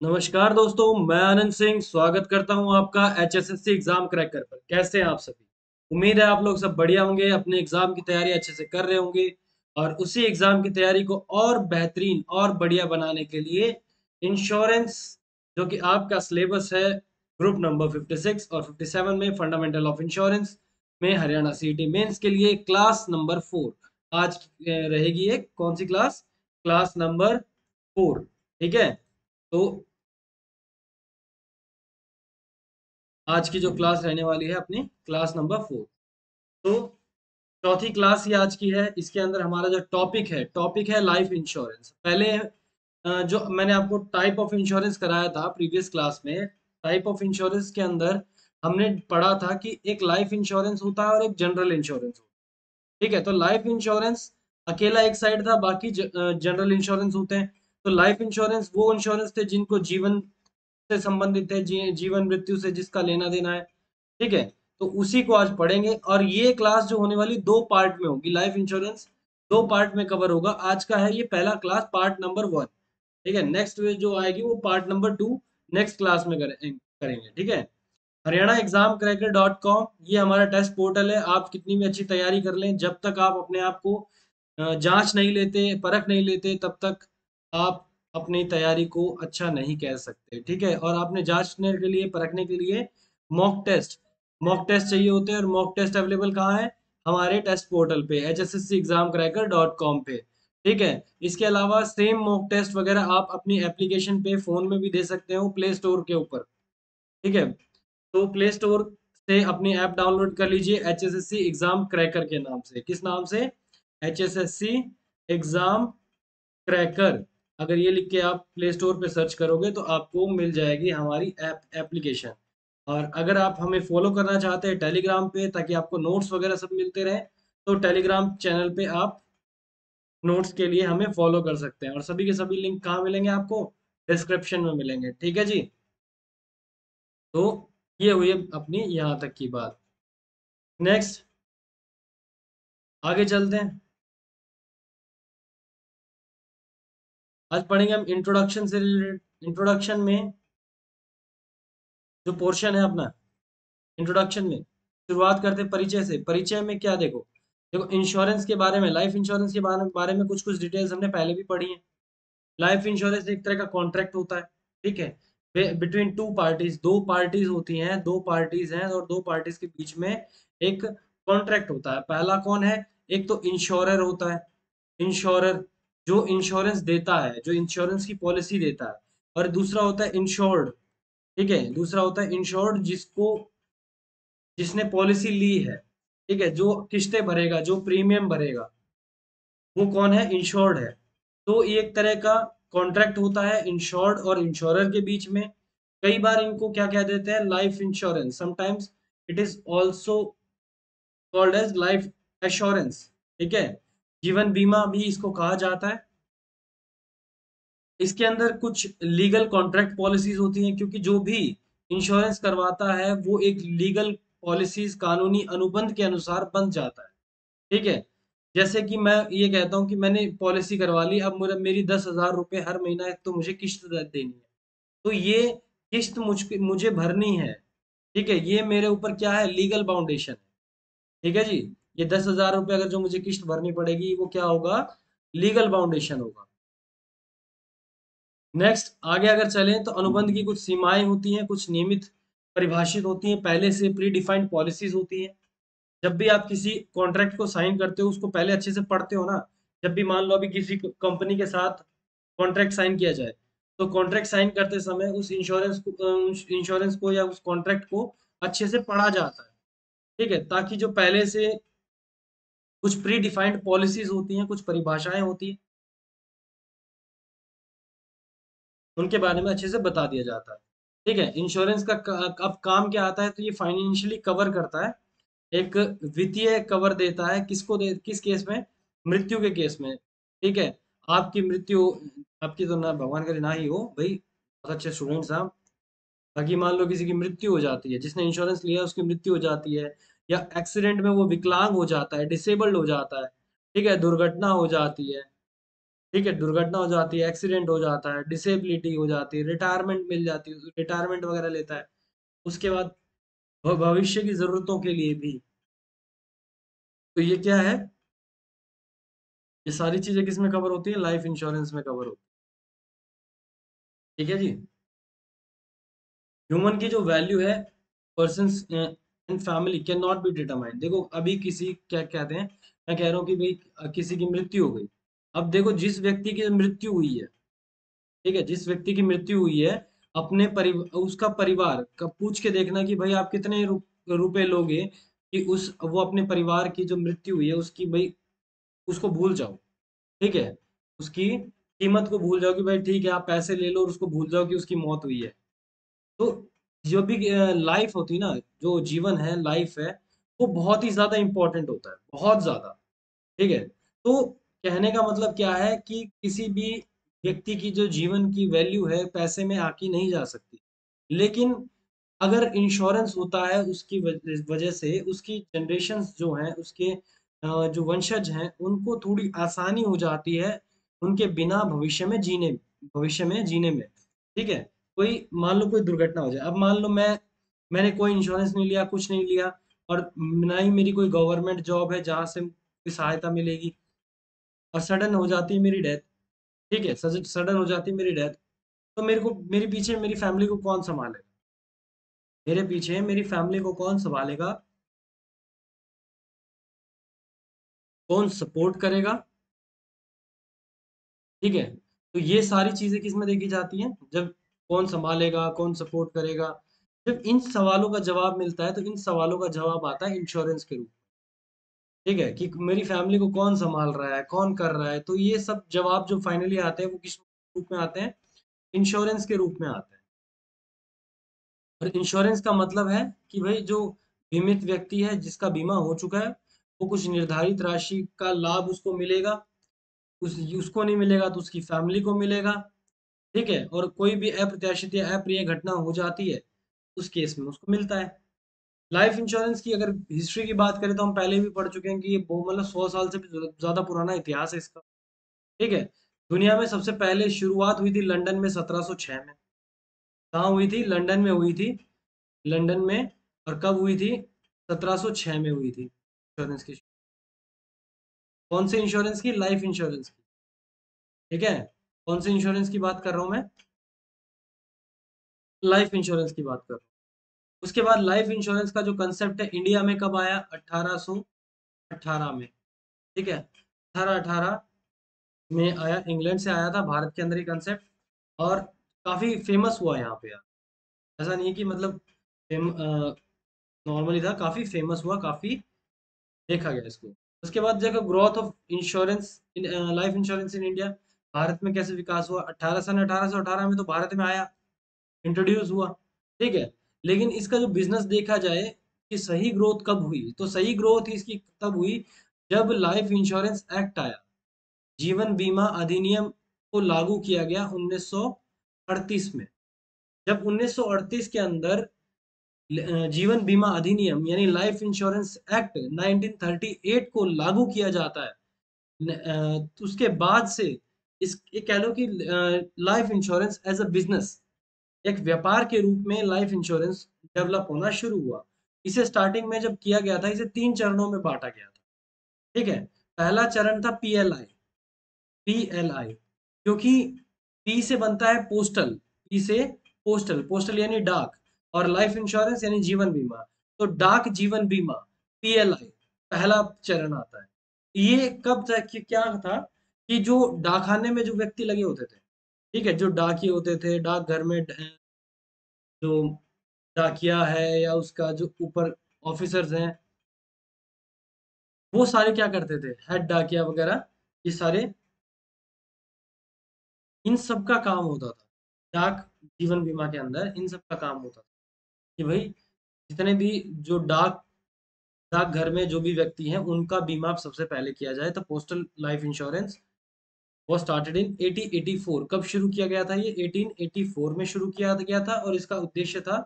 नमस्कार दोस्तों, मैं आनंद सिंह स्वागत करता हूं आपका एचएसएससी एग्जाम क्रैकर पर। कैसे हैं आप सभी? उम्मीद है आप लोग सब बढ़िया होंगे, अपने एग्जाम की तैयारी अच्छे से कर रहे होंगे और उसी एग्जाम की तैयारी को और बेहतरीन और बढ़िया बनाने के लिए इंश्योरेंस, जो कि आपका सिलेबस है ग्रुप नंबर 56 और 57 में फंडामेंटल ऑफ इंश्योरेंस में हरियाणा सीईटी मेंस के लिए क्लास नंबर 4 आज रहेगी। एक कौन सी क्लास? Class number 4। ठीक है। तो आज की जो क्लास रहने वाली है अपनी क्लास नंबर 4। तो चौथी क्लास ही आज की है। इसके अंदर हमारा जो टॉपिक है लाइफ इंश्योरेंस। पहले जो मैंने आपको टाइप ऑफ इंश्योरेंस कराया था प्रीवियस क्लास में, टाइप ऑफ इंश्योरेंस के अंदर हमने पढ़ा था कि एक लाइफ इंश्योरेंस होता है और एक जनरल इंश्योरेंस होता है। ठीक है, तो लाइफ इंश्योरेंस अकेला एक साइड था, बाकी जनरल इंश्योरेंस होते हैं। तो लाइफ इंश्योरेंस वो इंश्योरेंस थे जिनको जीवन से संबंधित है, जीवन मृत्यु से जिसका लेना देना है। ठीक है, तो उसी को आज पढ़ेंगे और ये क्लास जो होने वाली दो पार्ट में होगी। लाइफ इंश्योरेंस दो पार्ट में कवर होगा। आज का है ये पहला क्लास, पार्ट नंबर 1। ठीक है, नेक्स्ट जो आएगी वो पार्ट नंबर 2 नेक्स्ट क्लास में करेंगे। ठीक है। हरियाणा एग्जाम क्रैकर .com ये हमारा टेस्ट पोर्टल है। आप कितनी भी अच्छी तैयारी कर लें, जब तक आप अपने आप को जांच नहीं लेते, परख नहीं लेते, तब तक आप अपनी तैयारी को अच्छा नहीं कह सकते। ठीक है, और आपने जांचने के लिए, परखने के लिए मॉक टेस्ट चाहिए होते हैं। और मॉक टेस्ट अवेलेबल कहाँ है? हमारे टेस्ट पोर्टल पे hsscexamcracker.com पे। ठीक है, इसके अलावा सेम मॉक टेस्ट वगैरह आप अपनी एप्लीकेशन पे फोन में भी दे सकते हो, प्ले स्टोर के ऊपर। ठीक है, तो प्ले स्टोर से अपनी ऐप डाउनलोड कर लीजिए एचएसएससी एग्जाम क्रैकर के नाम से। किस नाम से? HSSC exam cracker. अगर ये लिख के आप प्ले स्टोर पे सर्च करोगे तो आपको मिल जाएगी हमारी एप्लीकेशन। और अगर आप हमें फॉलो करना चाहते हैं टेलीग्राम पे, ताकि आपको नोट्स वगैरह सब मिलते रहे, तो टेलीग्राम चैनल पे आप नोट्स के लिए हमें फॉलो कर सकते हैं। और सभी के सभी लिंक कहाँ मिलेंगे आपको? डिस्क्रिप्शन में मिलेंगे। ठीक है जी। तो ये हुई अपनी यहाँ तक की बात। नेक्स्ट आगे चलते हैं। आज पढ़ेंगे हम इंट्रोडक्शन से रिलेटेड। इंट्रोडक्शन में जो पोर्शन है अपना, इंट्रोडक्शन में शुरुआत करते हैं परिचय से। परिचय में क्या? देखो देखो, इंश्योरेंस के बारे में, लाइफ इंश्योरेंस के बारे में कुछ कुछ डिटेल्स हमने पहले भी पढ़ी है। लाइफ इंश्योरेंस एक तरह का कॉन्ट्रैक्ट होता है। ठीक है, बिटवीन टू पार्टीज, दो पार्टीज होती हैं, दो पार्टीज हैं और दो पार्टीज के बीच में एक कॉन्ट्रैक्ट होता है। पहला कौन है? एक तो इंश्योरर होता है। इंश्योरर जो इंश्योरेंस देता है, जो इंश्योरेंस की पॉलिसी देता है। और दूसरा होता है इंश्योर्ड। ठीक है, दूसरा होता है इंश्योर्ड, जिसने पॉलिसी ली है। ठीक है, जो किस्तें भरेगा, जो प्रीमियम भरेगा, वो कौन है? इंश्योर्ड है। तो ये एक तरह का कॉन्ट्रैक्ट होता है इंश्योर्ड और इंश्योरर के बीच में। कई बार इनको क्या कह देते हैं? Life insurance. Sometimes it is also called as life assurance. ठीक है, जीवन बीमा भी इसको कहा जाता है। इसके अंदर कुछ लीगल कॉन्ट्रैक्ट पॉलिसीज होती हैं, क्योंकि जो भी इंश्योरेंस करवाता है वो एक लीगल पॉलिसीज, कानूनी अनुबंध के अनुसार बन जाता है। ठीक है, जैसे कि मैं ये कहता हूँ कि मैंने पॉलिसी करवा ली, अब मेरी 10,000 रुपये हर महीना तो मुझे किस्त देनी है। तो ये किस्त मुझे भरनी है। ठीक है, ये मेरे ऊपर क्या है? लीगल बाउंडेशन है। ठीक है जी। ये 10,000 रुपये अगर जो मुझे किस्त भरनी पड़ेगी, वो क्या होगा? लीगल बाउंडेशन होगा। नेक्स्ट आगे अगर चलें तो अनुबंध की कुछ सीमाएं होती हैं, कुछ नियमित परिभाषित होती हैं, पहले से प्री डिफाइंड पॉलिसीज होती हैं। जब भी आप किसी कॉन्ट्रैक्ट को साइन करते हो, उसको पहले अच्छे से पढ़ते हो ना। जब भी मान लो अभी किसी कंपनी के साथ कॉन्ट्रैक्ट साइन किया जाए, तो कॉन्ट्रैक्ट साइन करते समय उस इंश्योरेंस को या उस कॉन्ट्रैक्ट को अच्छे से पढ़ा जाता है। ठीक है, ताकि जो पहले से कुछ प्री डिफाइंड पॉलिसीज होती हैं, कुछ परिभाषाएं होती हैं, उनके बारे में अच्छे से बता दिया जाता है। ठीक है, इंश्योरेंस का अब काम क्या आता है? तो ये फाइनेंशियली कवर करता है, एक वित्तीय कवर देता है। किस केस में? मृत्यु के केस में। ठीक है, आपकी मृत्यु, आपकी तो ना भगवान करे ना ही हो भाई, बहुत अच्छे स्टूडेंट्स आप। बाकी मान लो किसी की मृत्यु हो जाती है, जिसने इंश्योरेंस लिया है उसकी मृत्यु हो जाती है, या एक्सीडेंट में वो विकलांग हो जाता है, डिसेबल्ड हो जाता है। ठीक है, दुर्घटना हो जाती है। ठीक है, दुर्घटना हो जाती है, एक्सीडेंट हो जाता है, डिसेबिलिटी हो जाती है, रिटायरमेंट मिल जाती है, रिटायरमेंट वगैरह लेता है। उसके बाद भविष्य की जरूरतों के लिए भी। तो ये क्या है, ये सारी चीजें किस में कवर होती है, लाइफ इंश्योरेंस में कवर होती है। ठीक है जी। ह्यूमन की जो वैल्यू है, person and family can not be determined. देखो अभी किसी क्या कहते हैं, मैं कह रहा हूँ कि भाई किसी की मृत्यु हो गई। अब देखो जिस व्यक्ति की मृत्यु हुई है, ठीक है, जिस व्यक्ति की मृत्यु हुई है, अपने परिवार, उसका परिवार का पूछ के देखना कि भाई आप कितने रुपए लोगे कि उस वो अपने परिवार की जो मृत्यु हुई है उसकी भाई उसको भूल जाओ। ठीक है, उसकी कीमत को भूल जाओ कि भाई ठीक है आप पैसे ले लो और उसको भूल जाओ कि उसकी मौत हुई है। तो जो भी लाइफ होती है ना, जो जीवन है, लाइफ है, वो बहुत ही ज्यादा इंपॉर्टेंट होता है, बहुत ज्यादा। ठीक है। तो कहने का मतलब क्या है कि किसी भी व्यक्ति की जो जीवन की वैल्यू है पैसे में आकी नहीं जा सकती। लेकिन अगर इंश्योरेंस होता है उसकी वजह से उसकी जनरेशन्स जो हैं, उसके जो वंशज हैं उनको थोड़ी आसानी हो जाती है उनके बिना भविष्य में जीने में। ठीक है। कोई मान लो कोई दुर्घटना हो जाए, अब मान लो मैंने कोई इंश्योरेंस नहीं लिया, कुछ नहीं लिया, और ना ही मेरी कोई गवर्नमेंट जॉब है जहां से कोई सहायता मिलेगी, और सडन हो जाती है मेरी डेथ। ठीक है, सडन हो जाती है मेरी डेथ, तो मेरे पीछे मेरी फैमिली को कौन संभालेगा? मेरे पीछे मेरी फैमिली को कौन संभालेगा? कौन सपोर्ट करेगा? ठीक है। तो ये सारी चीजें किस में देखी जाती हैं, जब कौन संभालेगा, कौन सपोर्ट करेगा, जब इन सवालों का जवाब मिलता है तो इन सवालों का जवाब आता है इंश्योरेंस के रूप में। ठीक है, कि मेरी फैमिली को कौन संभाल रहा है, कौन कर रहा है, तो ये सब जवाब जो फाइनली आते हैं वो किस रूप में आते हैं, इंश्योरेंस के रूप में आते हैं। और इंश्योरेंस का मतलब है कि भाई जो बीमित व्यक्ति है जिसका बीमा हो चुका है, वो कुछ निर्धारित राशि का लाभ उसको मिलेगा, उसको नहीं मिलेगा तो उसकी फैमिली को मिलेगा। ठीक है, और कोई भी अप्रत्याशित या अप्रिय घटना हो जाती है उस केस में उसको मिलता है। लाइफ इंश्योरेंस की अगर हिस्ट्री की बात करें तो हम पहले भी पढ़ चुके हैं कि ये मतलब 100 साल से भी ज्यादा पुराना इतिहास है इसका। ठीक है। दुनिया में सबसे पहले शुरुआत हुई थी लंदन में 1706 में। कहाँ हुई थी? लंदन में हुई थी। लंदन में। और कब हुई थी? 1706 में हुई थी इंश्योरेंस की। कौन से इंश्योरेंस की? लाइफ इंश्योरेंस की। ठीक है। कौन से इंश्योरेंस की बात कर रहा हूँ मैं? लाइफ इंश्योरेंस की बात कर रहा हूँ। उसके बाद लाइफ इंश्योरेंस का जो कंसेप्ट है इंडिया में कब आया? 1818 में। ठीक है, 1818 में आया, इंग्लैंड से आया था, भारत के अंदर ही कंसेप्ट। और काफी फेमस हुआ यहाँ पे यार। ऐसा नहीं है कि मतलब नॉर्मली था, काफी फेमस हुआ, काफी देखा गया इसको। उसके बाद देखो growth of insurance in life insurance in India, Bharat में कैसे विकास हुआ। 1818 में तो भारत में आया, इंट्रोड्यूस हुआ। ठीक है। लेकिन इसका जो बिजनेस देखा जाए कि सही ग्रोथ कब हुई, तो सही ग्रोथ इसकी तब हुई जब लाइफ इंश्योरेंस एक्ट आया, जीवन बीमा अधिनियम को लागू किया गया 1938 में। जब 1938 के अंदर जीवन बीमा अधिनियम यानी लाइफ इंश्योरेंस एक्ट 1938 को लागू किया जाता है, तो उसके बाद से इस ये कह लो कि life insurance as a business, एक व्यापार के रूप में लाइफ इंश्योरेंस डेवलप होना शुरू हुआ। इसे स्टार्टिंग में जब किया गया था, इसे 3 चरणों में बांटा गया था। ठीक है। पहला चरण था पीएलआई। पीएलआई क्योंकि पी से बनता है पोस्टल, पी से पोस्टल, पोस्टल यानी डाक, और लाइफ इंश्योरेंस यानी जीवन बीमा। तो डाक जीवन बीमा, पीएलआई, पहला चरण आता है। ये कब तक क्या था कि जो डाकखाने में जो व्यक्ति लगे होते थे, ठीक है, जो डाकिए होते थे डाकघर में, जो डाकिया है या उसका जो ऊपर ऑफिसर्स हैं, वो सारे क्या करते थे, हेड डाकिया वगैरह, ये सारे, इन सब का काम होता था डाक जीवन बीमा के अंदर, इन सब का काम होता था कि भाई जितने भी जो डाकघर में जो भी व्यक्ति हैं उनका बीमा सबसे पहले किया जाए। तो पोस्टल लाइफ इंश्योरेंस वो स्टार्टेड इन 1884। कब शुरू किया गया था? ये 1884 में शुरू किया गया था, और इसका उद्देश्य था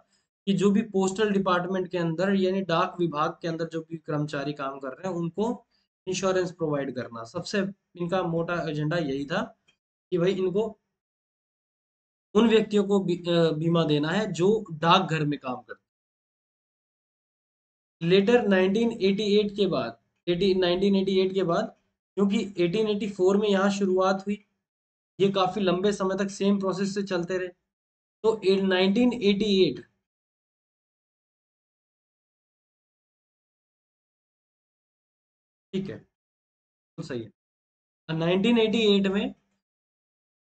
कि जो भी पोस्टल डिपार्टमेंट के अंदर यानी डाक विभाग के अंदर जो भी कर्मचारी काम कर रहे हैं उनको इंश्योरेंस प्रोवाइड करना, सबसे इनका मोटा एजेंडा यही था। कि भाई इनको उन व्यक्तियों को बीमा देना है जो डाकघर में काम करते हैं। लेटर 1988 के बाद 1988 के बाद, क्योंकि 1884 में यहाँ शुरुआत हुई, ये काफी लंबे समय तक सेम प्रोसेस से चलते रहे। तो 1988, ठीक है, तो सही है। 1988 में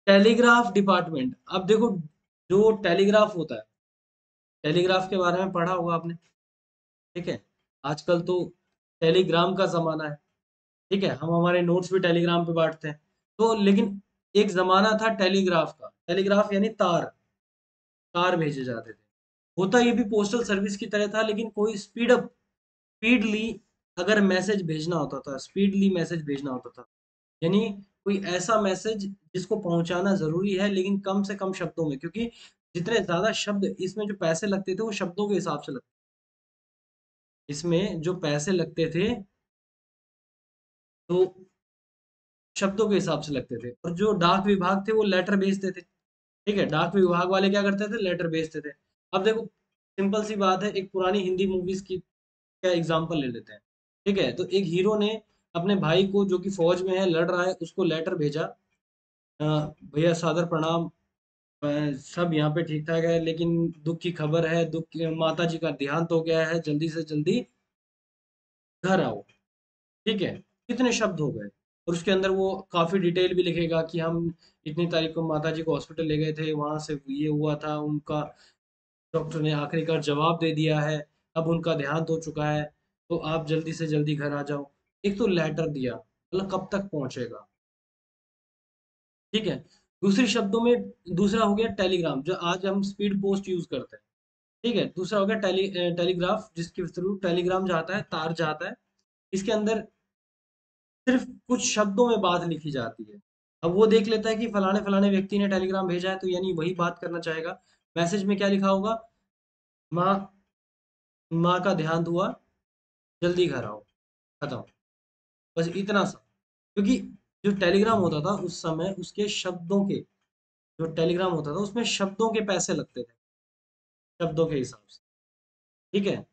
टेलीग्राफ डिपार्टमेंट, अब देखो जो टेलीग्राफ होता है, टेलीग्राफ के बारे में पढ़ा होगा आपने, ठीक है। आजकल तो टेलीग्राम का जमाना है, ठीक है, हम हमारे नोट्स भी टेलीग्राम पे बांटते हैं। तो लेकिन एक जमाना था टेलीग्राफ का, टेलीग्राफ यानी तार, तार भेजे जाते थे। होता ये भी पोस्टल सर्विस की तरह था, लेकिन कोई स्पीडली अगर मैसेज भेजना होता था, स्पीडली मैसेज भेजना होता था, यानी कोई ऐसा मैसेज जिसको पहुंचाना जरूरी है लेकिन कम से कम शब्दों में, क्योंकि जितने ज्यादा शब्द, इसमें जो पैसे लगते थे वो शब्दों के हिसाब से लगते, इसमें जो पैसे लगते थे तो शब्दों के हिसाब से लगते थे। और जो डाक विभाग थे वो लेटर भेजते थे, ठीक है, डाक विभाग वाले क्या करते थे, लेटर भेजते थे। अब देखो सिंपल सी बात है, एक पुरानी हिंदी मूवीज की क्या एग्जांपल ले लेते हैं, ठीक है। तो एक हीरो ने अपने भाई को जो कि फौज में है, लड़ रहा है, उसको लेटर भेजा, "अ, भैया सादर प्रणाम, सब यहाँ पे ठीक ठाक है, लेकिन दुख की खबर है, माता जी का देहांत हो गया है, जल्दी से जल्दी घर आओ", ठीक है। कितने शब्द हो गए, और उसके अंदर वो काफी डिटेल भी लिखेगा कि हम इतनी तारीख को माता जी को हॉस्पिटल ले गए थे, वहां से ये हुआ था उनका, डॉक्टर ने आखिरकार जवाब दे दिया है, अब उनका देहांत हो चुका है, तो आप जल्दी से जल्दी घर आ जाओ। एक तो लेटर दिया, मतलब कब तक पहुंचेगा, ठीक है। दूसरे शब्दों में, दूसरा हो गया टेलीग्राम, जो आज हम स्पीड पोस्ट यूज करते हैं, ठीक है। दूसरा हो गया टेलीग्राफ, जिसके थ्रू टेलीग्राम जाता है, तार जाता है। इसके अंदर सिर्फ कुछ शब्दों में बात लिखी जाती है। अब वो देख लेता है कि फलाने फलाने व्यक्ति ने टेलीग्राम भेजा है, तो यानी वही बात करना चाहेगा। मैसेज में क्या लिखा होगा, माँ माँ का देहांत हुआ, जल्दी घर आओ, खत्म, बस इतना सा। क्योंकि जो टेलीग्राम होता था उस समय, उसके शब्दों के, जो टेलीग्राम होता था उसमें शब्दों के पैसे लगते थे, शब्दों के हिसाब से, ठीक है।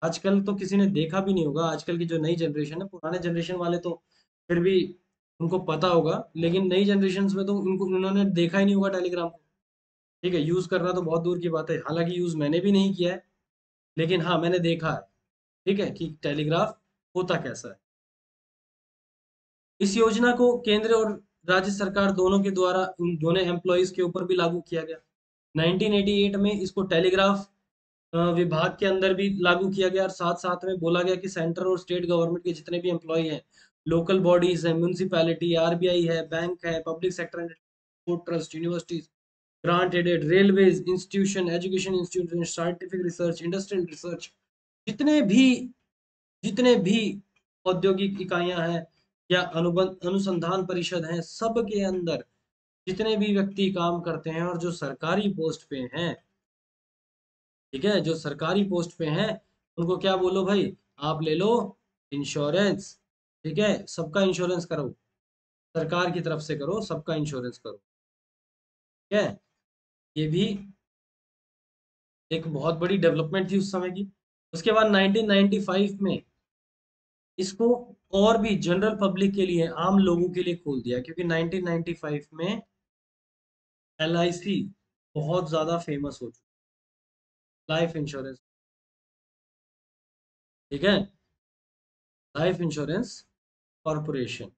आजकल तो किसी ने देखा भी नहीं होगा, आजकल की जो नई जनरेशन है, पुराने जनरेशन वाले तो फिर भी उनको पता होगा, लेकिन नई जनरेशन में तो उनको, उन्होंने देखा ही नहीं होगा टेलीग्राम को, ठीक है। यूज करना तो बहुत दूर की बात है, हालांकि यूज मैंने भी नहीं किया है, लेकिन हाँ मैंने देखा है, ठीक है, कि टेलीग्राफ होता कैसा है। इस योजना को केंद्र और राज्य सरकार दोनों के द्वारा उन दोनों एम्प्लॉयज के ऊपर भी लागू किया गया। 1988 में इसको टेलीग्राफ विभाग के अंदर भी लागू किया गया, और साथ साथ में बोला गया कि सेंट्रल और स्टेट गवर्नमेंट के जितने भी एम्प्लॉय हैं, लोकल बॉडीज है, म्यूनिसिपैलिटी, आरबीआई है, बैंक है, public sector trust, universities, grant aided, railways, institution, education institution, scientific research, industrial research, जितने भी जितने भी औद्योगिक इकाइयां हैं या अनुबंध अनुसंधान परिषद हैं, सब के अंदर जितने भी व्यक्ति काम करते हैं और जो सरकारी पोस्ट पे हैं, ठीक है, जो सरकारी पोस्ट पे हैं, उनको क्या बोलो भाई, आप ले लो इंश्योरेंस, ठीक है, सबका इंश्योरेंस करो, सरकार की तरफ से करो, सबका इंश्योरेंस करो, ठीक है। ये भी एक बहुत बड़ी डेवलपमेंट थी उस समय की। उसके बाद 1995 में इसको और भी जनरल पब्लिक के लिए, आम लोगों के लिए खोल दिया, क्योंकि 1995 में एलआईसी बहुत ज्यादा फेमस हो चुकी, लाइफ इंश्योरेंस, ठीक है, लाइफ इंश्योरेंस कॉरपोरेशन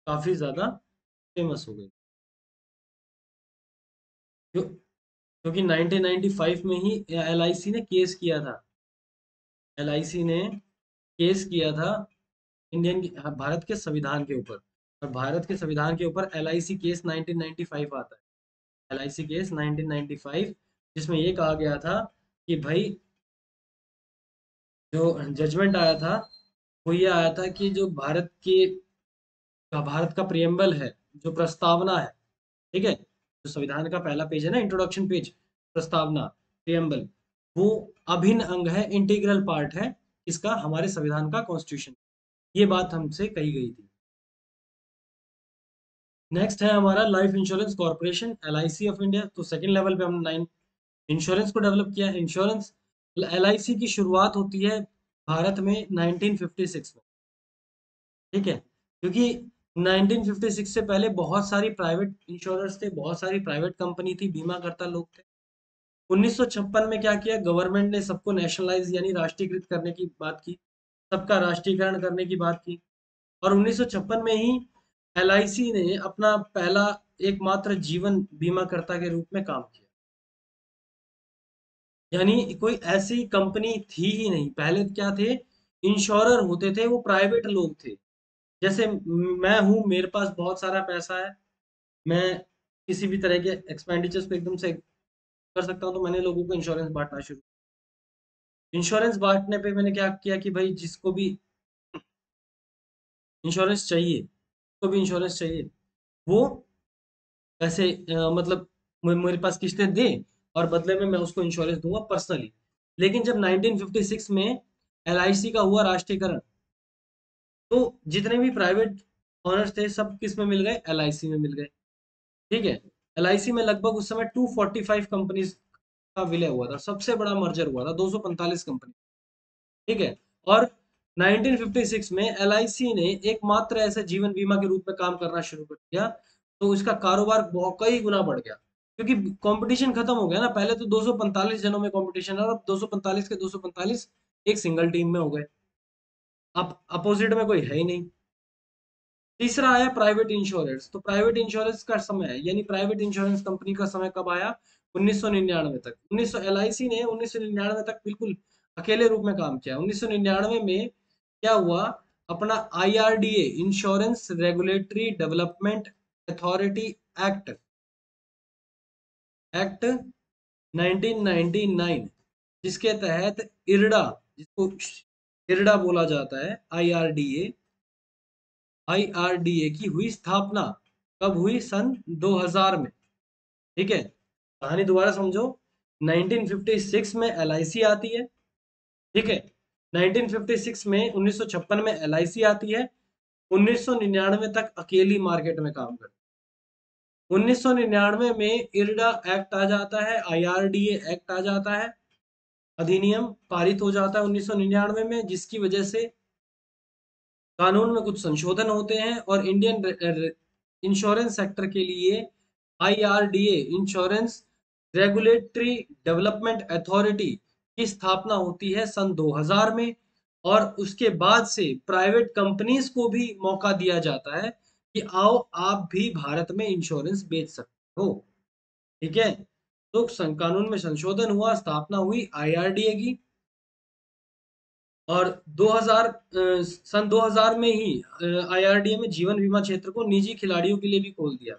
काफी ज्यादा फेमस हो गई, क्योंकि 1995 में ही एलआईसी ने केस किया था, एलआईसी ने केस किया था भारत के संविधान के ऊपर, और भारत के संविधान के ऊपर एलआईसी केस 1995 आता है, एलआईसी केस 1995, जिसमें ये कहा गया था कि भाई, जो जजमेंट आया था वो ये आया था कि जो भारत का प्रियम्बल है, जो प्रस्तावना है, ठीक है, जो संविधान का पहला पेज है ना, इंट्रोडक्शन पेज, प्रस्तावना, प्रियम्बल, वो अभिन्न अंग है, इंटीग्रल पार्ट है इसका, हमारे संविधान का, कॉन्स्टिट्यूशन, ये बात हमसे कही गई थी। नेक्स्ट है हमारा life insurance corporation, LIC of India. तो सेकंड लेवल पे हमने नाइन इंश्योरेंस को डेवलप किया है। इंश्योरेंस LIC की शुरुआत होती है भारत में 1956 में, ठीक है, क्योंकि 1956 से पहले बहुत सारी प्राइवेट इंश्योरेंस थे, बहुत सारी प्राइवेट कंपनी थी, बीमा करता लोग थे। 1956 में क्या किया गवर्नमेंट ने, सबको नेशनलाइज यानी राष्ट्रीयकृत करने की बात की, सबका राष्ट्रीयकरण करने की बात की। और 1956 में ही LIC ने अपना पहला एकमात्र जीवन बीमाकर्ता के रूप में काम किया। यानी कोई ऐसी कंपनी थी ही नहीं, पहले क्या थे, इंश्योरर होते थे वो प्राइवेट लोग थे। जैसे मैं हूँ, मेरे पास बहुत सारा पैसा है, मैं किसी भी तरह के एक्सपेंडिचर्स को एकदम से कर सकता हूँ, तो मैंने लोगों को इंश्योरेंस बांटना शुरू। इंश्योरेंस बांटने पे मैंने क्या किया कि भाई जिसको भी इंश्योरेंस चाहिए, जिसको भी इंश्योरेंस चाहिए, वो पैसे मतलब मेरे पास किस्तें दे, और बदले में मैं उसको इंश्योरेंस दूंगा पर्सनली। लेकिन जब 1956 में LIC का हुआ राष्ट्रीयकरण, तो जितने भी प्राइवेट ऑनर्स थे सब किस में मिल गए, LIC में मिल गए। ठीक है, LIC में लगभग उस समय 245 कंपनीज का विलय हुआ था, सबसे बड़ा मर्जर हुआ था, 245 कंपनी। ठीक है, और 1956 में LIC ने एकमात्र ऐसे जीवन बीमा के रूप में काम करना शुरू कर दिया, तो इसका कारोबार बहुत कई गुना बढ़ गया, क्योंकि कंपटीशन खत्म हो गया ना। पहले तो 245 जनों में कंपटीशन, और अब 245 के 245 एक सिंगल टीम में हो गए, अब अपोजिट में कोई है ही नहीं। तीसरा आया प्राइवेट इंश्योरेंस। तो प्राइवेट इंश्योरेंस का समय, यानी प्राइवेट इंश्योरेंस कंपनी का समय कब आया, 1999 तक। 1900 LIC ने 1999 तक बिल्कुल अकेले रूप में काम किया। 1999 में क्या हुआ, अपना IRDA, insurance regulatory development authority act, act 1999, जिसके तहत इरडा, जिसको इरडा बोला जाता है, IRDA की हुई स्थापना। कब हुई, सन 2000 में। ठीक है, कहानी दोबारा समझो। 1956 में LIC आती है, ठीक है, 1956 में 1956 में LIC आती है, 1999 तक अकेली मार्केट में काम करती है। 1999 में इरडा एक्ट आ जाता है, IRDA एक्ट आ जाता है, अधिनियम पारित हो जाता है 1999 में, जिसकी वजह से कानून में कुछ संशोधन होते हैं, और इंडियन इंश्योरेंस सेक्टर के लिए IRDA, insurance regulatory development authority की स्थापना होती है सन 2000 में। और उसके बाद से प्राइवेट कंपनीज को भी मौका दिया जाता है कि आओ आप भी भारत में इंश्योरेंस बेच सकते हो। ठीक है, तो कानून में संशोधन हुआ, स्थापना हुई IRDA की। और 2000 सन 2000 में ही IRDA में जीवन बीमा क्षेत्र को निजी खिलाड़ियों के लिए भी खोल दिया।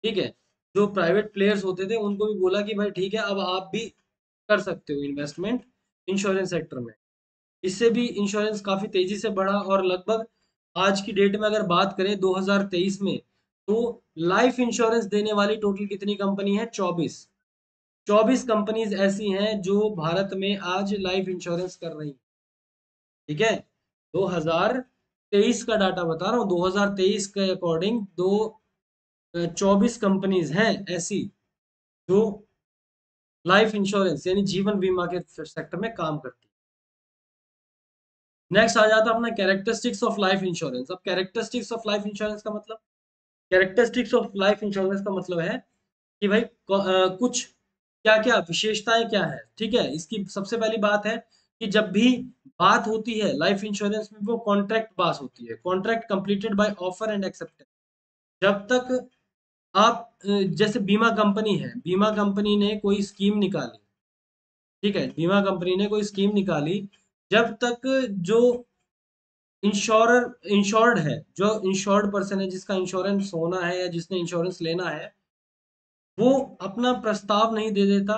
ठीक है, जो प्राइवेट प्लेयर्स होते थे उनको भी बोला कि भाई ठीक है, अब आप भी कर सकते हो इन्वेस्टमेंट इंश्योरेंस सेक्टर में। इससे भी इंश्योरेंस काफी तेजी से बढ़ा, और लगभग आज की डेट में अगर बात करें 2023 में, तो लाइफ इंश्योरेंस देने वाली टोटल कितनी कंपनी है, 24। 24 कंपनीज ऐसी हैं जो भारत में आज लाइफ इंश्योरेंस कर रही हैं। ठीक है, 2023 का डाटा बता रहा हूँ, 2023 के अकॉर्डिंग दो 24 कंपनीज हैं ऐसी जो लाइफ इंश्योरेंस यानी जीवन बीमा के सेक्टर में काम करती है। नेक्स्ट आ जाता है अपना कैरेक्टरिस्टिक्स ऑफ लाइफ इंश्योरेंस। अब कैरेक्टरिस्टिक्स ऑफ लाइफ इंश्योरेंस का मतलब, कैरेक्टरिस्टिक्स ऑफ लाइफ इंश्योरेंस का मतलब है कि भाई कुछ क्या क्या विशेषताएं क्या है। ठीक है, इसकी सबसे पहली बात है कि जब भी बात होती है लाइफ इंश्योरेंस में, वो कॉन्ट्रैक्ट पास होती है, contract completed by offer and acceptance. जब तक आप जैसे बीमा कंपनी है, बीमा कंपनी ने कोई स्कीम निकाली, ठीक है, बीमा कंपनी ने कोई स्कीम निकाली, जब तक जो इंश्योर्ड है, जो इंश्योर्ड पर्सन है, जिसका इंश्योरेंस होना है या जिसने इंश्योरेंस लेना है, वो अपना प्रस्ताव नहीं दे देता,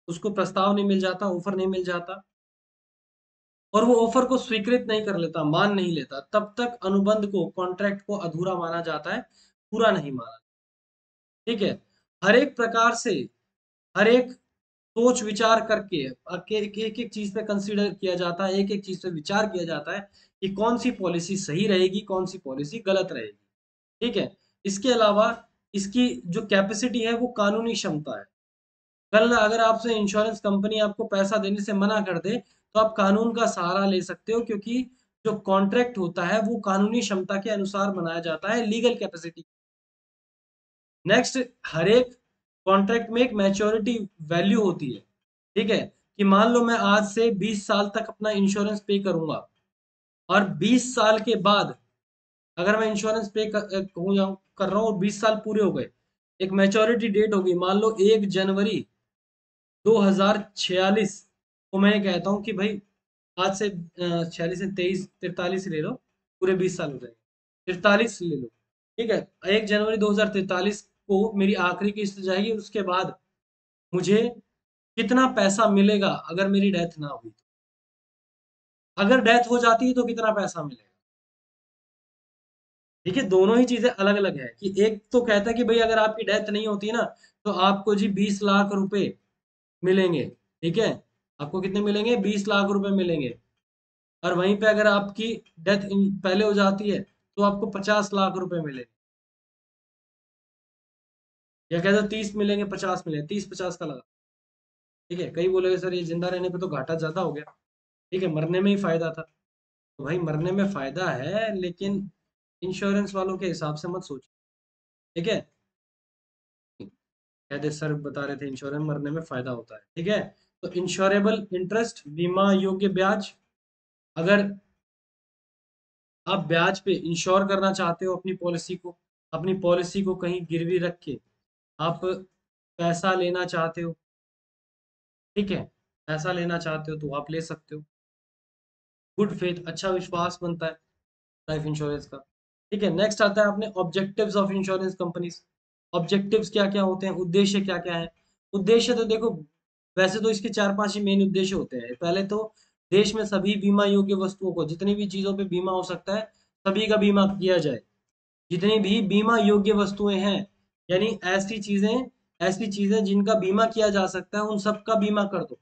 उसको प्रस्ताव नहीं मिल जाता, ऑफर नहीं मिल जाता, और वो ऑफर को स्वीकृत नहीं कर लेता, मान नहीं लेता, तब तक अनुबंध को, कॉन्ट्रैक्ट को अधूरा माना जाता है, पूरा नहीं माना। ठीक है, हर एक प्रकार से, हर एक सोच विचार करके एक एक चीज पे कंसीडर किया जाता है, एक एक चीज पे विचार किया जाता है कि कौन सी पॉलिसी सही रहेगी, कौन सी पॉलिसी गलत रहेगी। ठीक है, इसके अलावा इसकी जो कैपेसिटी है वो कानूनी क्षमता है। कल अगर आपसे इंश्योरेंस कंपनी आपको पैसा देने से मना कर दे तो आप कानून का सहारा ले सकते हो, क्योंकि जो कॉन्ट्रैक्ट होता है वो कानूनी क्षमता के अनुसार बनाया जाता है, लीगल कैपेसिटी। नेक्स्ट, हर एक कॉन्ट्रैक्ट में एक मैच्योरिटी वैल्यू होती है। ठीक है, कि मान लो मैं आज से 20 साल तक अपना इंश्योरेंस पे करूंगा और 20 साल के बाद अगर मैं इंश्योरेंस पे कर रहा हूँ और 20 साल पूरे हो गए, एक मैच्योरिटी डेट होगी, मान लो 1 जनवरी 2046 को मैं ये कहता हूँ कि भाई आज से 46 से 23 43 ले लो, पूरे 20 साल हो जाएंगे, 43 ले लो। ठीक है, 1 जनवरी 2043 को मेरी आखिरी किस्त जाएगी, उसके बाद मुझे कितना पैसा मिलेगा अगर मेरी डेथ ना हुई तो? अगर डेथ हो जाती है तो कितना पैसा मिलेगा? ठीक है, दोनों ही चीजें अलग अलग है। कि एक तो कहता है कि भाई अगर आपकी डेथ नहीं होती ना तो आपको जी 20 लाख रुपए मिलेंगे। ठीक है, आपको कितने मिलेंगे? 20 लाख रुपए मिलेंगे। और वहीं पे अगर आपकी डेथ पहले हो जाती है तो आपको 50 लाख रुपए मिलेंगे। या कह दो 30 मिलेंगे, 50 मिलेंगे, 30-50 का लगा। ठीक है, कई बोलेगे सर ये जिंदा रहने पे तो घाटा ज्यादा हो गया। ठीक है, मरने में ही फायदा था। तो भाई मरने में फायदा है, लेकिन इंश्योरेंस वालों के हिसाब से मत सोचो। ठीक है, कहते सर बता रहे थे इंश्योरेंस मरने में फायदा होता है। ठीक है, तो इंश्योरेबल इंटरेस्ट, बीमा योग्य ब्याज। अगर आप ब्याज पे इंश्योर करना चाहते हो अपनी पॉलिसी को कहीं गिरवी रख के आप पैसा लेना चाहते हो, ठीक है, पैसा लेना चाहते हो तो आप ले सकते हो। गुड फेथ, अच्छा विश्वास बनता है लाइफ इंश्योरेंस का। ठीक है, नेक्स्ट आता है अपने objectives of insurance companies. Objectives क्या क्या होते हैं, उद्देश्य क्या क्या है? उद्देश्य तो देखो, वैसे तो इसके 4-5 ही मेन उद्देश्य होते हैं। पहले तो देश में सभी बीमा योग्य वस्तुओं को, जितनी भी चीजों पे बीमा हो सकता है सभी का बीमा किया जाए। जितनी भी बीमा योग्य वस्तुएं हैं, यानी ऐसी चीजें जिनका बीमा किया जा सकता है उन सब का बीमा कर दो।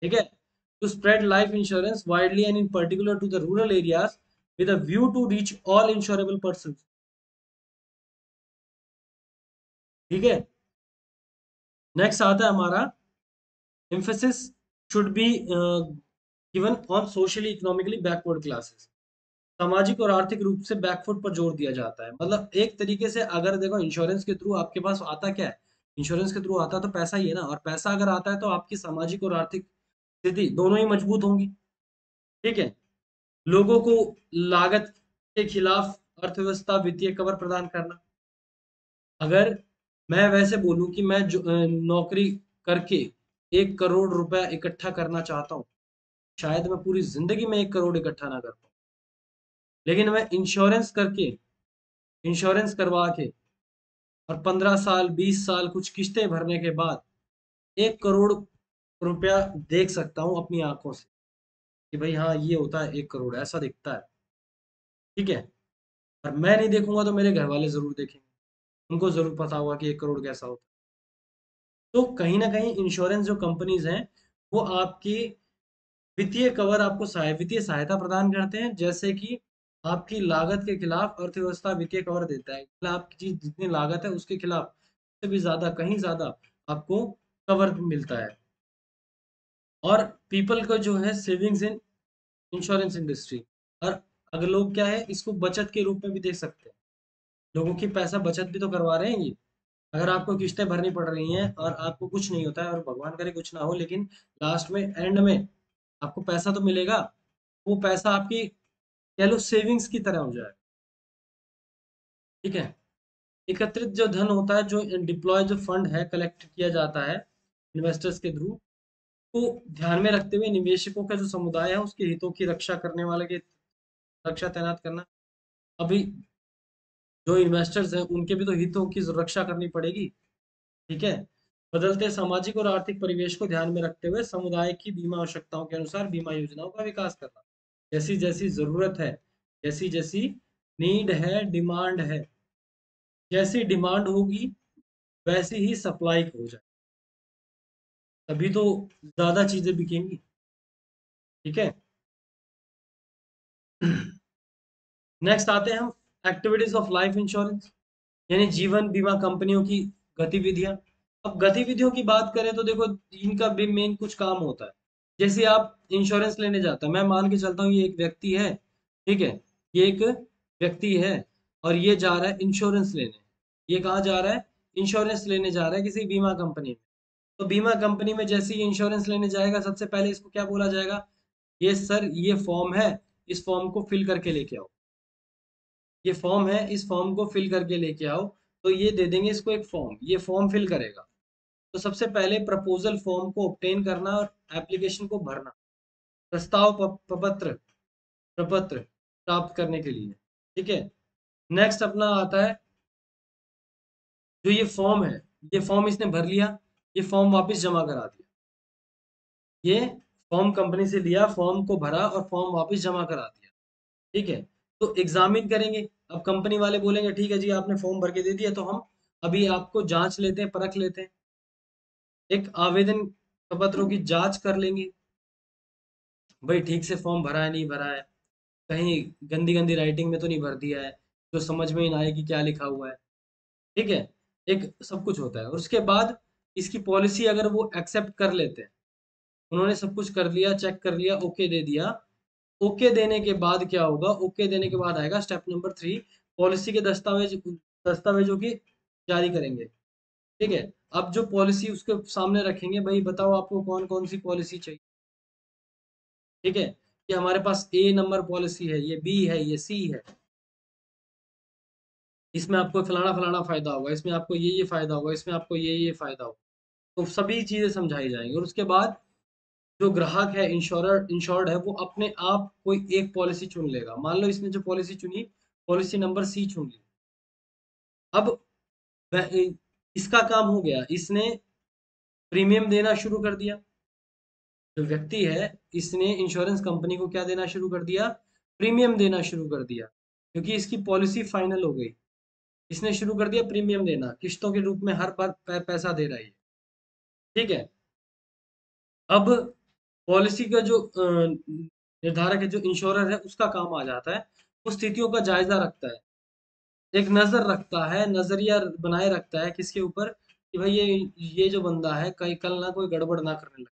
ठीक है, to spread life insurance widely and in particular to the rural areas with a view to reach all insurable persons। ठीक है, नेक्स्ट आता है हमारा emphasis should be given on socially economically backward classes। सामाजिक और आर्थिक रूप से बैकफुट पर जोर दिया जाता है। मतलब एक तरीके से अगर देखो इंश्योरेंस के थ्रू आपके पास आता क्या है, इंश्योरेंस के थ्रू आता तो पैसा ही है ना, और पैसा अगर आता है तो आपकी सामाजिक और आर्थिक स्थिति दोनों ही मजबूत होंगी। ठीक है, लोगों को लागत के खिलाफ अर्थव्यवस्था वित्तीय कवर प्रदान करना। अगर मैं वैसे बोलूं कि मैं नौकरी करके 1 करोड़ रुपया इकट्ठा करना चाहता हूँ, शायद मैं पूरी जिंदगी में 1 करोड़ इकट्ठा ना कर पाऊँ, लेकिन मैं इंश्योरेंस करवा के और 15 साल 20 साल कुछ किस्तें भरने के बाद 1 करोड़ रुपया देख सकता हूँ अपनी आंखों से कि भाई हाँ ये होता है, 1 करोड़ ऐसा दिखता है। ठीक है, और मैं नहीं देखूंगा तो मेरे घर वाले जरूर देखेंगे, उनको जरूर पता होगा कि 1 करोड़ कैसा होता है। तो कहीं ना कहीं इंश्योरेंस जो कंपनीज हैं वो आपकी वित्तीय सहायता प्रदान करते हैं, जैसे कि आपकी लागत के खिलाफ अर्थव्यवस्था वित्तीय कवर देता है। मतलब आपकी चीज जितनी लागत है उसके खिलाफ से भी ज्यादा, कहीं ज्यादा आपको कवर मिलता है। और पीपल को जो है सेविंग्स इन इंश्योरेंस इंडस्ट्री। और अगर लोग क्या है इसको बचत के रूप में भी देख सकते हैं, लोगों की पैसा बचत भी तो करवा रहे हैं ये। अगर आपको किस्तें भरनी पड़ रही हैं और आपको कुछ नहीं होता है, और भगवान करे कुछ ना हो, लेकिन लास्ट में एंड में आपको पैसा तो मिलेगा, वो पैसा आपकी कह लो सेविंग्स की तरह हो जाए। ठीक है, एकत्रित जो धन होता है, जो डिप्लॉय जो फंड है कलेक्ट किया जाता है इन्वेस्टर्स के थ्रू, को ध्यान में रखते हुए निवेशकों का जो समुदाय है उसके हितों की रक्षा करने वाले की रक्षा तैनात करना। अभी जो इन्वेस्टर्स हैं उनके भी तो हितों की रक्षा करनी पड़ेगी। ठीक है, बदलते सामाजिक और आर्थिक परिवेश को ध्यान में रखते हुए समुदाय की बीमा आवश्यकताओं के अनुसार बीमा योजनाओं का विकास करना। जैसी जैसी जरूरत है, जैसी जैसी नीड है, डिमांड है, जैसी डिमांड होगी वैसी ही सप्लाई हो जाए, तभी तो ज्यादा चीजें बिकेंगी। ठीक है, नेक्स्ट आते हैं हम एक्टिविटीज ऑफ लाइफ इंश्योरेंस यानी जीवन बीमा कंपनियों की गतिविधियां। अब गतिविधियों की बात करें तो देखो इनका भी मेन कुछ काम होता है। जैसे आप इंश्योरेंस लेने जाता है, मैं मान के चलता हूँ ये एक व्यक्ति है, ठीक है, ये एक व्यक्ति है और ये जा रहा है इंश्योरेंस लेने। ये कहाँ जा रहा है? इंश्योरेंस लेने जा रहा है किसी बीमा कंपनी में। तो बीमा कंपनी में जैसे ही इंश्योरेंस लेने जाएगा, सबसे पहले इसको क्या बोला जाएगा? ये सर ये फॉर्म है, इस फॉर्म को फिल करके लेके आओ। ये फॉर्म है, इस फॉर्म को फिल करके लेके आओ। तो ये दे देंगे इसको एक फॉर्म, ये फॉर्म फिल करेगा। तो सबसे पहले प्रपोजल फॉर्म को ऑब्टेन करना और एप्लीकेशन को भरना, प्रस्ताव प्रपत्र प्रपत्र प्राप्त करने के लिए, ठीक है। नेक्स्ट अपना आता है जो ये फॉर्म है, ये फॉर्म इसने भर लिया, ये फॉर्म वापस जमा करा दिया। ये फॉर्म कंपनी से लिया, फॉर्म को भरा और फॉर्म वापस जमा करा दिया, ठीक है। तो एग्जामिन करेंगे। अब कंपनी वाले बोलेंगे ठीक है जी आपने फॉर्म भर के दे दिया, तो हम अभी आपको जांच लेते हैं, परख लेते हैं, एक आवेदन पत्रों की जांच कर लेंगे। भाई ठीक से फॉर्म भरा है नहीं भरा है, कहीं गंदी गंदी राइटिंग में तो नहीं भर दिया है जो समझ में ही ना आए कि क्या लिखा हुआ है, ठीक है। एक सब कुछ होता है और उसके बाद इसकी पॉलिसी अगर वो एक्सेप्ट कर लेते हैं, उन्होंने सब कुछ कर लिया, चेक कर लिया, ओके दे दिया। ओके देने के बाद क्या होगा? ओके देने के बाद आएगा स्टेप नंबर 3, पॉलिसी के दस्तावेजों की जारी करेंगे, ठीक है। अब जो पॉलिसी उसके सामने रखेंगे, भाई बताओ आपको कौन कौन सी पॉलिसी चाहिए, ठीक है। ये हमारे पास ए नंबर पॉलिसी है, ये बी है, ये सी है, इसमें आपको फलाना फलाना फायदा होगा, इसमें आपको ये फायदा होगा, इसमें आपको ये फायदा होगा। तो सभी चीजें समझाई जाएंगी और उसके बाद जो ग्राहक है, इंश्योर्ड है, वो अपने आप कोई एक पॉलिसी चुन लेगा। मान लो इसने जो पॉलिसी चुनी, पॉलिसी नंबर सी चुन ली। अब इसका काम हो गया, इसने प्रीमियम देना शुरू कर दिया। जो व्यक्ति है, इसने इंश्योरेंस कंपनी को क्या देना शुरू कर दिया? प्रीमियम देना शुरू कर दिया, क्योंकि इसकी पॉलिसी फाइनल हो गई। इसने शुरू कर दिया प्रीमियम देना, किश्तों के रूप में हर बार पैसा दे रहा है, ठीक है। अब पॉलिसी का जो निर्धारक है, जो इंश्योरर है, उसका काम आ जाता है, वो स्थितियों का जायजा रखता है, एक नजर रखता है, नजरिया बनाए रखता है किसके ऊपर कि भाई ये जो बंदा है कहीं कल ना कोई गड़बड़ ना करने लगे,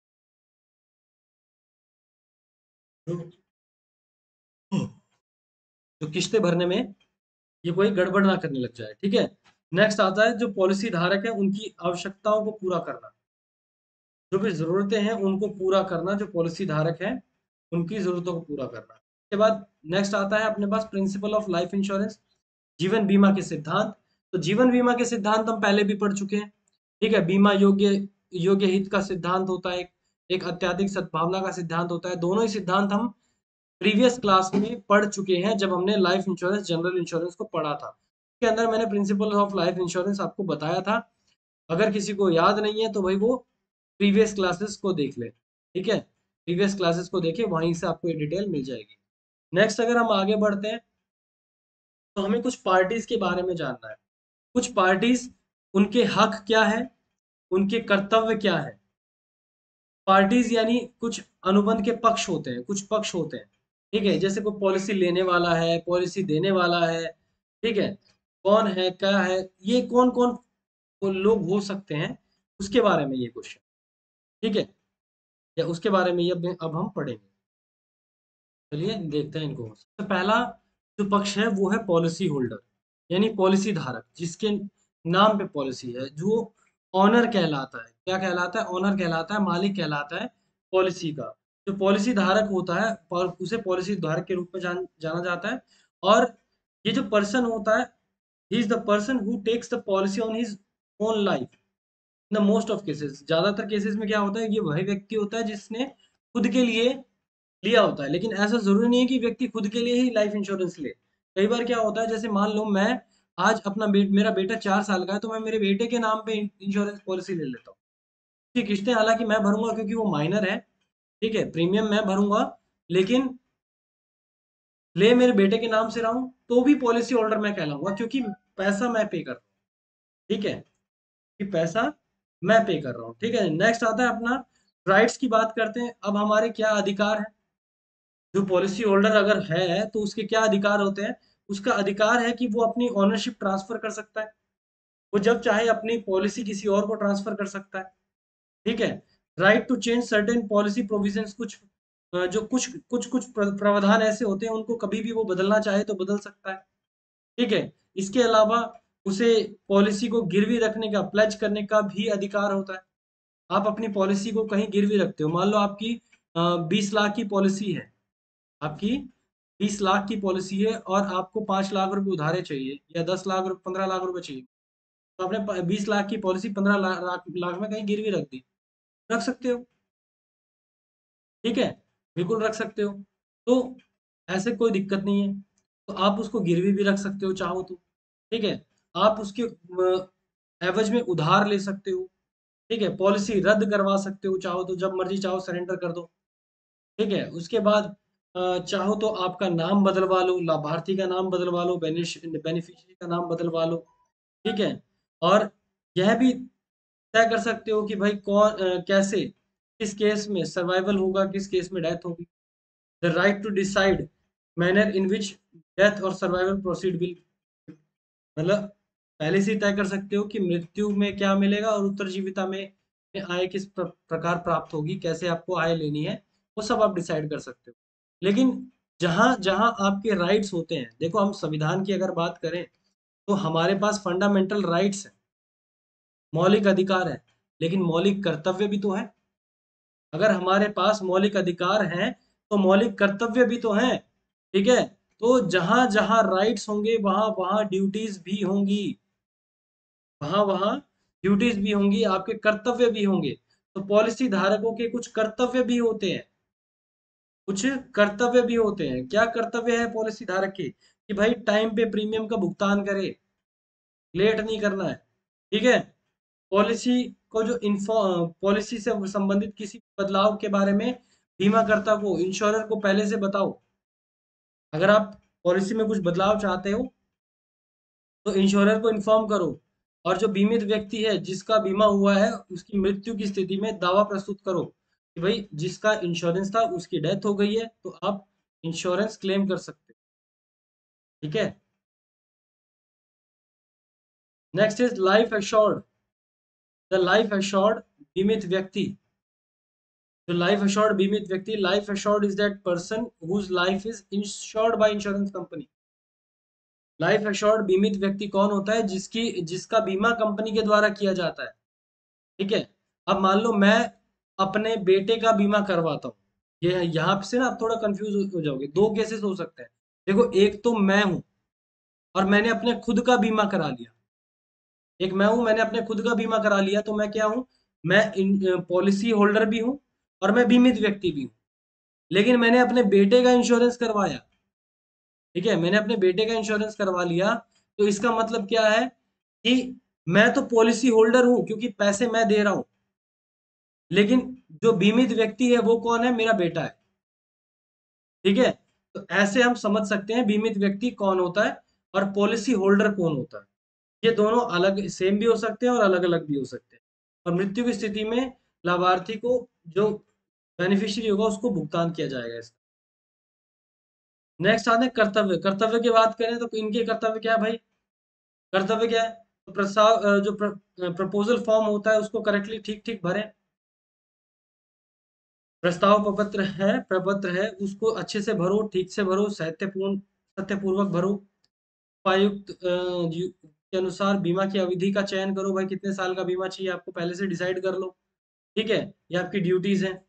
जो किस्तें भरने में ये कोई गड़बड़ ना करने लग जाए, ठीक है। नेक्स्ट आता है जो पॉलिसी धारक है उनकी आवश्यकताओं को पूरा करना, जो भी जरूरतें हैं उनको पूरा करना, जो पॉलिसी धारक है उनकी जरूरतों को पूरा करना। उसके बाद नेक्स्ट आता है अपने पास प्रिंसिपल ऑफ लाइफ इंश्योरेंस, जीवन बीमा के सिद्धांत। तो जीवन बीमा के सिद्धांत हम पहले भी पढ़ चुके हैं, ठीक है। बीमा योग्य योग्य हित का सिद्धांत होता है, एक अत्यधिक सद्भावना का सिद्धांत होता है। दोनों ही सिद्धांत हम प्रीवियस क्लास में पढ़ चुके हैं जब हमने लाइफ इंश्योरेंस, जनरल इंश्योरेंस को पढ़ा था। उसके अंदर मैंने प्रिंसिपल ऑफ लाइफ इंश्योरेंस आपको बताया था। अगर किसी को याद नहीं है तो भाई वो प्रीवियस क्लासेस को देख ले, ठीक है। प्रीवियस क्लासेस को देखे, वहीं से आपको ये डिटेल मिल जाएगी। नेक्स्ट अगर हम आगे बढ़ते हैं तो हमें कुछ पार्टीज के बारे में जानना है। कुछ पार्टीज, उनके हक क्या है, उनके कर्तव्य क्या है। पार्टीज यानी कुछ अनुबंध के पक्ष होते हैं, कुछ पक्ष होते हैं, ठीक है। जैसे कोई पॉलिसी लेने वाला है, पॉलिसी देने वाला है, ठीक है। कौन है, क्या है, ये कौन कौन वो लोग हो सकते हैं, उसके बारे में ये क्वेश्चन, ठीक है, या उसके बारे में ये अब हम पढ़ेंगे। चलिए देखते हैं इनको। सबसे पहला जो पक्ष है वो है पॉलिसी होल्डर, यानी पॉलिसी धारक, जिसके नाम पे पॉलिसी है, जो ऑनर कहलाता है। क्या कहलाता है? ऑनर कहलाता है, मालिक कहलाता है पॉलिसी का। जो पॉलिसी धारक होता है उसे पॉलिसी धारक के रूप में जाना जाता है। और ये जो पर्सन होता है, he is the person who takes the policy on his own life in the most of cases. ज्यादातर केसेस में क्या होता है, ये वही व्यक्ति होता है जिसने खुद के लिए लिया होता है। लेकिन ऐसा जरूरी नहीं है कि व्यक्ति खुद के लिए ही लाइफ इंश्योरेंस ले। कई बार क्या होता है, जैसे मान लो मैं आज मेरा बेटा 4 साल का है, तो मैं मेरे बेटे के नाम पे इंश्योरेंस पॉलिसी ले लेता हूँ। उसकी किस्तें हालांकि मैं भरूंगा क्योंकि वो माइनर है, ठीक है, प्रीमियम मैं भरूंगा, लेकिन ले मेरे बेटे के नाम से रहा हूँ तो भी पॉलिसी होल्डर मैं कहलाऊंगा, क्योंकि पैसा मैं पे कर रहा हूँ, ठीक है, कि पैसा मैं पे कर रहा हूँ, ठीक है। नेक्स्ट आता है अपना राइट्स की बात करते हैं। अब हमारे क्या अधिकार है, जो पॉलिसी होल्डर अगर है तो उसके क्या अधिकार होते हैं? उसका अधिकार है कि वो अपनी ओनरशिप ट्रांसफर कर सकता है। वो जब चाहे अपनी पॉलिसी किसी और को ट्रांसफर कर सकता है। ठीक है। Right to change certain policy provisions, कुछ जो कुछ कुछ कुछ प्रावधान ऐसे होते हैं उनको कभी भी वो बदलना चाहे तो बदल सकता है। ठीक है। इसके अलावा उसे पॉलिसी को गिरवी रखने का, प्लेज करने का भी अधिकार होता है। आप अपनी पॉलिसी को कहीं गिरवी रखते हो, मान लो आपकी 20 लाख की पॉलिसी है, आपकी 20 लाख की पॉलिसी है और आपको 5 लाख रुपए उधारे चाहिए या 10 लाख, 15 लाख रुपए चाहिए, तो आपने 20 लाख की पॉलिसी 15 लाख में कहीं गिरवी रख दी, रख सकते हो। ठीक है, बिल्कुल रख सकते हो। तो ऐसे कोई दिक्कत नहीं है। तो आप उसको गिरवी भी रख सकते हो चाहो तो। ठीक है। आप उसके एवज में उधार ले सकते हो। ठीक है। पॉलिसी रद्द करवा सकते हो चाहो तो, जब मर्जी चाहो सरेंडर कर दो। ठीक है। उसके बाद चाहो तो आपका नाम बदलवा लो, लाभार्थी का नाम बदलवा लो, बेनिफिशियरी का नाम बदलवा लो। ठीक है। और यह भी तय कर सकते हो कि भाई कौन कैसे, किस केस में सर्वाइवल होगा, किस केस में डेथ होगी। The right to decide manner in which death और सर्वाइवल प्रोसीड विल, मतलब पहले से ही तय कर सकते हो कि मृत्यु में क्या मिलेगा और उत्तरजीविता में आय किस प्रकार प्राप्त होगी, कैसे आपको आय लेनी है, वो सब आप डिसाइड कर सकते हो। लेकिन जहां जहां आपके राइट्स होते हैं, देखो हम संविधान की अगर बात करें तो हमारे पास फंडामेंटल राइट्स है, मौलिक अधिकार है, लेकिन मौलिक कर्तव्य भी तो है। अगर हमारे पास मौलिक अधिकार हैं तो मौलिक कर्तव्य भी तो हैं। ठीक है। तो जहां जहां राइट्स होंगे वहां वहां ड्यूटीज भी होंगी, वहां वहां ड्यूटीज भी होंगी, आपके कर्तव्य भी होंगे। तो पॉलिसी धारकों के कुछ कर्तव्य भी होते हैं, कुछ कर्तव्य भी होते हैं। क्या कर्तव्य है पॉलिसी धारक के, कि भाई टाइम पे प्रीमियम का भुगतान करे, लेट नहीं करना है। ठीक है। पॉलिसी को जो पॉलिसी से संबंधित किसी बदलाव के बारे में बीमाकर्ता को, इंश्योरर को पहले से बताओ। अगर आप पॉलिसी में कुछ बदलाव चाहते हो तो इंश्योरर को इन्फॉर्म करो। और जो बीमित व्यक्ति है जिसका बीमा हुआ है, उसकी मृत्यु की स्थिति में दावा प्रस्तुत करो कि भाई जिसका इंश्योरेंस था उसकी डेथ हो गई है, तो आप इंश्योरेंस क्लेम कर सकते हो। ठीक है। Next is life assured. The life assured बीमित व्यक्ति, जो लाइफ एश्योर्ड बीमित व्यक्ति, life assured is that person whose life is insured by insurance company. Life assured बीमित व्यक्ति कौन होता है, जिसकी जिसका बीमा कंपनी के द्वारा किया जाता है। ठीक है। अब मान लो मैं अपने बेटे का बीमा करवाता हूँ, ये यहाँ से ना आप थोड़ा कंफ्यूज हो जाओगे। दो केसेस हो सकते हैं। देखो, एक तो मैं हूँ और मैंने अपने खुद का बीमा करा लिया। एक मैं हूँ, मैंने अपने खुद का बीमा करा लिया, तो मैं क्या हूँ, मैं पॉलिसी होल्डर भी हूँ और मैं बीमित व्यक्ति भी हूँ। लेकिन मैंने अपने बेटे का इंश्योरेंस करवाया। ठीक है। मैंने अपने बेटे का इंश्योरेंस करवा लिया, तो इसका मतलब क्या है कि मैं तो पॉलिसी होल्डर हूँ क्योंकि पैसे मैं दे रहा हूँ, लेकिन जो बीमित व्यक्ति है वो कौन है, मेरा बेटा है। ठीक है। तो ऐसे हम समझ सकते हैं बीमित व्यक्ति कौन होता है और पॉलिसी होल्डर कौन होता है। ये दोनों अलग सेम भी हो सकते हैं और अलग अलग भी हो सकते हैं। और मृत्यु की स्थिति में लाभार्थी को, जो बेनिफिशियरी होगा, उसको भुगतान किया जाएगा इसका। नेक्स्ट आते हैं कर्तव्य। कर्तव्य की बात करें तो इनके कर्तव्य क्या है भाई, कर्तव्य क्या है, तो जो प्रपोजल फॉर्म होता है उसको करेक्टली ठीक ठीक भरें। प्रस्ताव प्रपत्र है, उसको अच्छे से भरो, ठीक से भरो, सत्यपूर्वक भरो। उपायुक्त के अनुसार बीमा की अवधि का चयन करो, भाई कितने साल का बीमा चाहिए आपको पहले से डिसाइड कर लो। ठीक है। ये आपकी ड्यूटीज हैं।